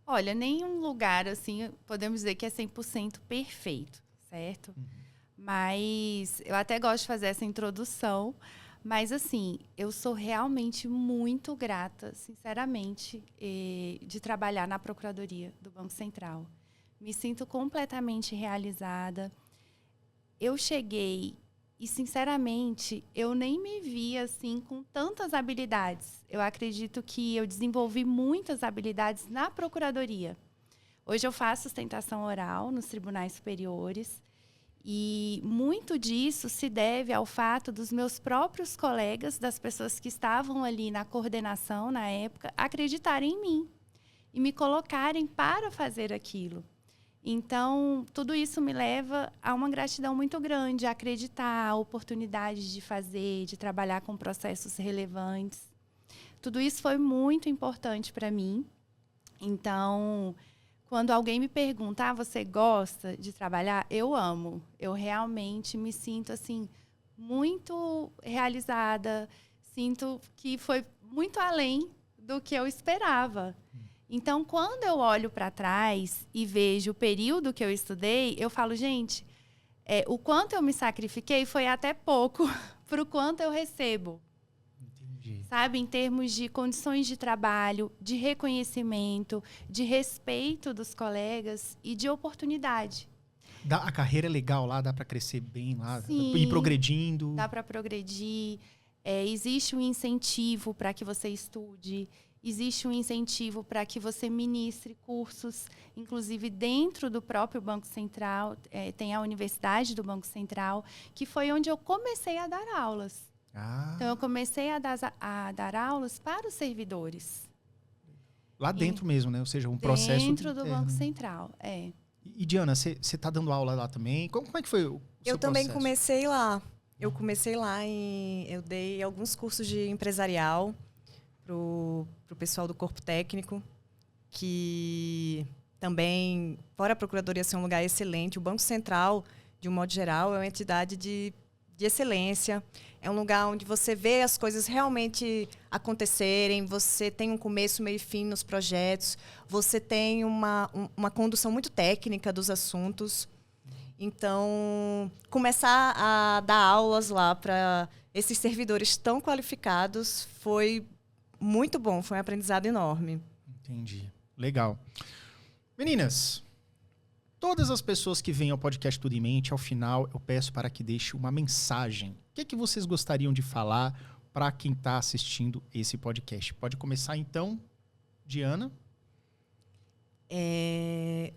Olha, nenhum lugar, assim, podemos dizer que é 100% perfeito, certo? Mas eu até gosto de fazer essa introdução. Mas, assim, eu sou realmente muito grata, sinceramente, de trabalhar na Procuradoria do Banco Central. Me sinto completamente realizada. Eu cheguei e, sinceramente, eu nem me via, assim, com tantas habilidades. Eu acredito que eu desenvolvi muitas habilidades na Procuradoria. Hoje eu faço sustentação oral nos tribunais superiores. E muito disso se deve ao fato dos meus próprios colegas, das pessoas que estavam ali na coordenação na época, acreditarem em mim e me colocarem para fazer aquilo. Então, tudo isso me leva a uma gratidão muito grande, a acreditar, a oportunidade de fazer, de trabalhar com processos relevantes. Tudo isso foi muito importante para mim. Então, quando alguém me pergunta, você gosta de trabalhar? Eu amo. Eu realmente me sinto, assim, muito realizada. Sinto que foi muito além do que eu esperava. Então, quando eu olho para trás e vejo o período que eu estudei, eu falo, gente, o quanto eu me sacrifiquei foi até pouco para o quanto eu recebo. Entendi. Sabe, em termos de condições de trabalho, de reconhecimento, de respeito dos colegas e de oportunidade. A carreira é legal lá, dá pra crescer bem lá, Sim, ir progredindo. dá para progredir, existe um incentivo para que você estude, existe um incentivo para que você ministre cursos, inclusive dentro do próprio Banco Central, tem a Universidade do Banco Central, que foi onde eu comecei a dar aulas. Então, eu comecei a dar aulas para os servidores. Lá dentro mesmo, né? Ou seja, um processo... Dentro do Banco Central, E Diana, você tá dando aula lá também? Como é que foi o seu Eu também processo? comecei lá. Eu comecei lá eu dei alguns cursos de empresarial pro pessoal do corpo técnico, que também, fora a Procuradoria ser um lugar excelente, o Banco Central, de um modo geral, é uma entidade de excelência. É um lugar onde você vê as coisas realmente acontecerem, você tem um começo, meio e fim nos projetos, você tem uma condução muito técnica dos assuntos. Então, começar a dar aulas lá para esses servidores tão qualificados foi muito bom, foi um aprendizado enorme. Entendi. Legal. Meninas, todas as pessoas que vêm ao podcast Tudo em Mente, ao final, eu peço para que deixem uma mensagem. O que vocês gostariam de falar para quem está assistindo esse podcast? Pode começar, então, Diana.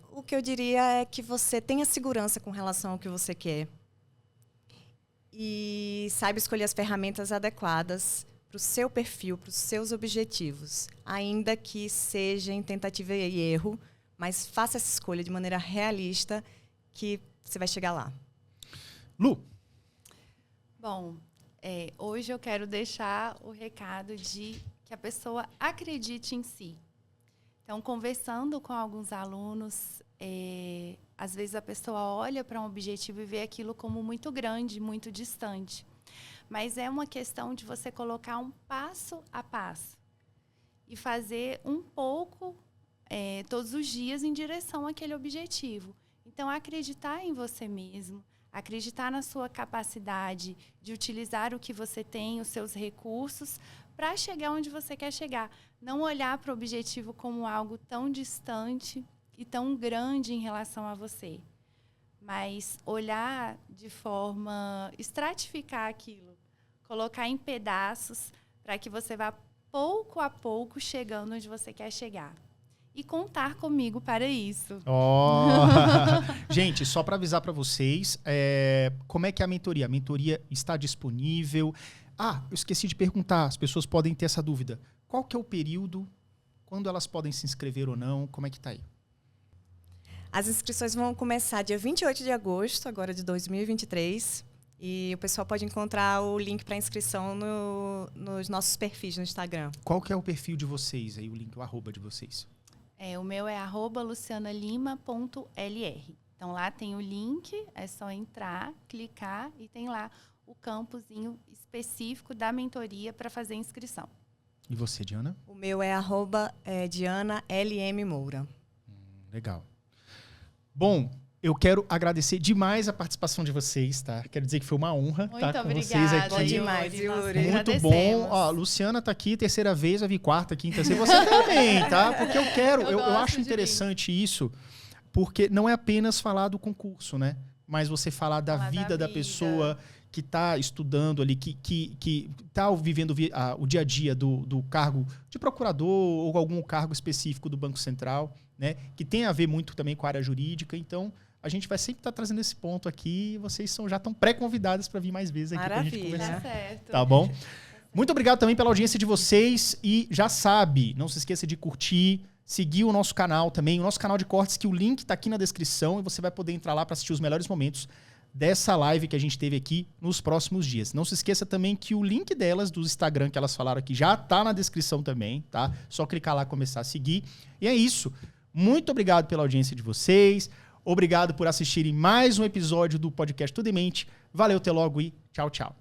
O que eu diria é que você tenha segurança com relação ao que você quer e saiba escolher as ferramentas adequadas para o seu perfil, para os seus objetivos, ainda que seja em tentativa e erro, mas faça essa escolha de maneira realista que você vai chegar lá. Lu. Bom, hoje eu quero deixar o recado de que a pessoa acredite em si. Então, conversando com alguns alunos, às vezes a pessoa olha para um objetivo e vê aquilo como muito grande, muito distante. Mas é uma questão de você colocar um passo a passo e fazer um pouco todos os dias em direção àquele objetivo. Então, acreditar em você mesmo, acreditar na sua capacidade de utilizar o que você tem, os seus recursos, para chegar onde você quer chegar. Não olhar para o objetivo como algo tão distante e tão grande em relação a você, mas olhar de forma, estratificar aquilo, colocar em pedaços para que você vá pouco a pouco chegando onde você quer chegar. E contar comigo para isso. Gente, só para avisar para vocês, como é que é a mentoria? A mentoria está disponível. Eu esqueci de perguntar, as pessoas podem ter essa dúvida. Qual que é o período, quando elas podem se inscrever ou não? Como é que está aí? As inscrições vão começar dia 28 de agosto, agora de 2023. E o pessoal pode encontrar o link para inscrição nos nossos perfis no Instagram. Qual que é o perfil de vocês aí, o link, o arroba de vocês? O meu é @lucianalima.lr. Então, lá tem o link, é só entrar, clicar e tem lá o campozinho específico da mentoria para fazer a inscrição. E você, Diana? O meu é @DianaLMMoura. Legal. Bom, eu quero agradecer demais a participação de vocês, tá? Quero dizer que foi uma honra estar com vocês aqui. Bom demais, Yuri. Muito bom. Ó, Luciana tá aqui, terceira vez, vai vir quarta, quinta, sexta. Você também, tá? Porque eu quero, eu acho interessante isso, porque não é apenas falar do concurso, né? Mas você falar da vida da pessoa que está estudando ali, que está vivendo o dia a dia do cargo de procurador ou algum cargo específico do Banco Central, né? Que tem a ver muito também com a área jurídica. Então, a gente vai sempre estar trazendo esse ponto aqui e vocês já estão pré-convidadas para vir mais vezes aqui para a gente conversar. Tá certo. Tá bom? Muito obrigado também pela audiência de vocês e já sabe, não se esqueça de curtir, seguir o nosso canal também, o nosso canal de cortes, que o link está aqui na descrição e você vai poder entrar lá para assistir os melhores momentos dessa live que a gente teve aqui nos próximos dias. Não se esqueça também que o link delas, do Instagram que elas falaram aqui, já tá na descrição também, tá? Só clicar lá e começar a seguir. E é isso. Muito obrigado pela audiência de vocês. Obrigado por assistirem mais um episódio do podcast Tudo em Mente. Valeu, até logo e tchau, tchau.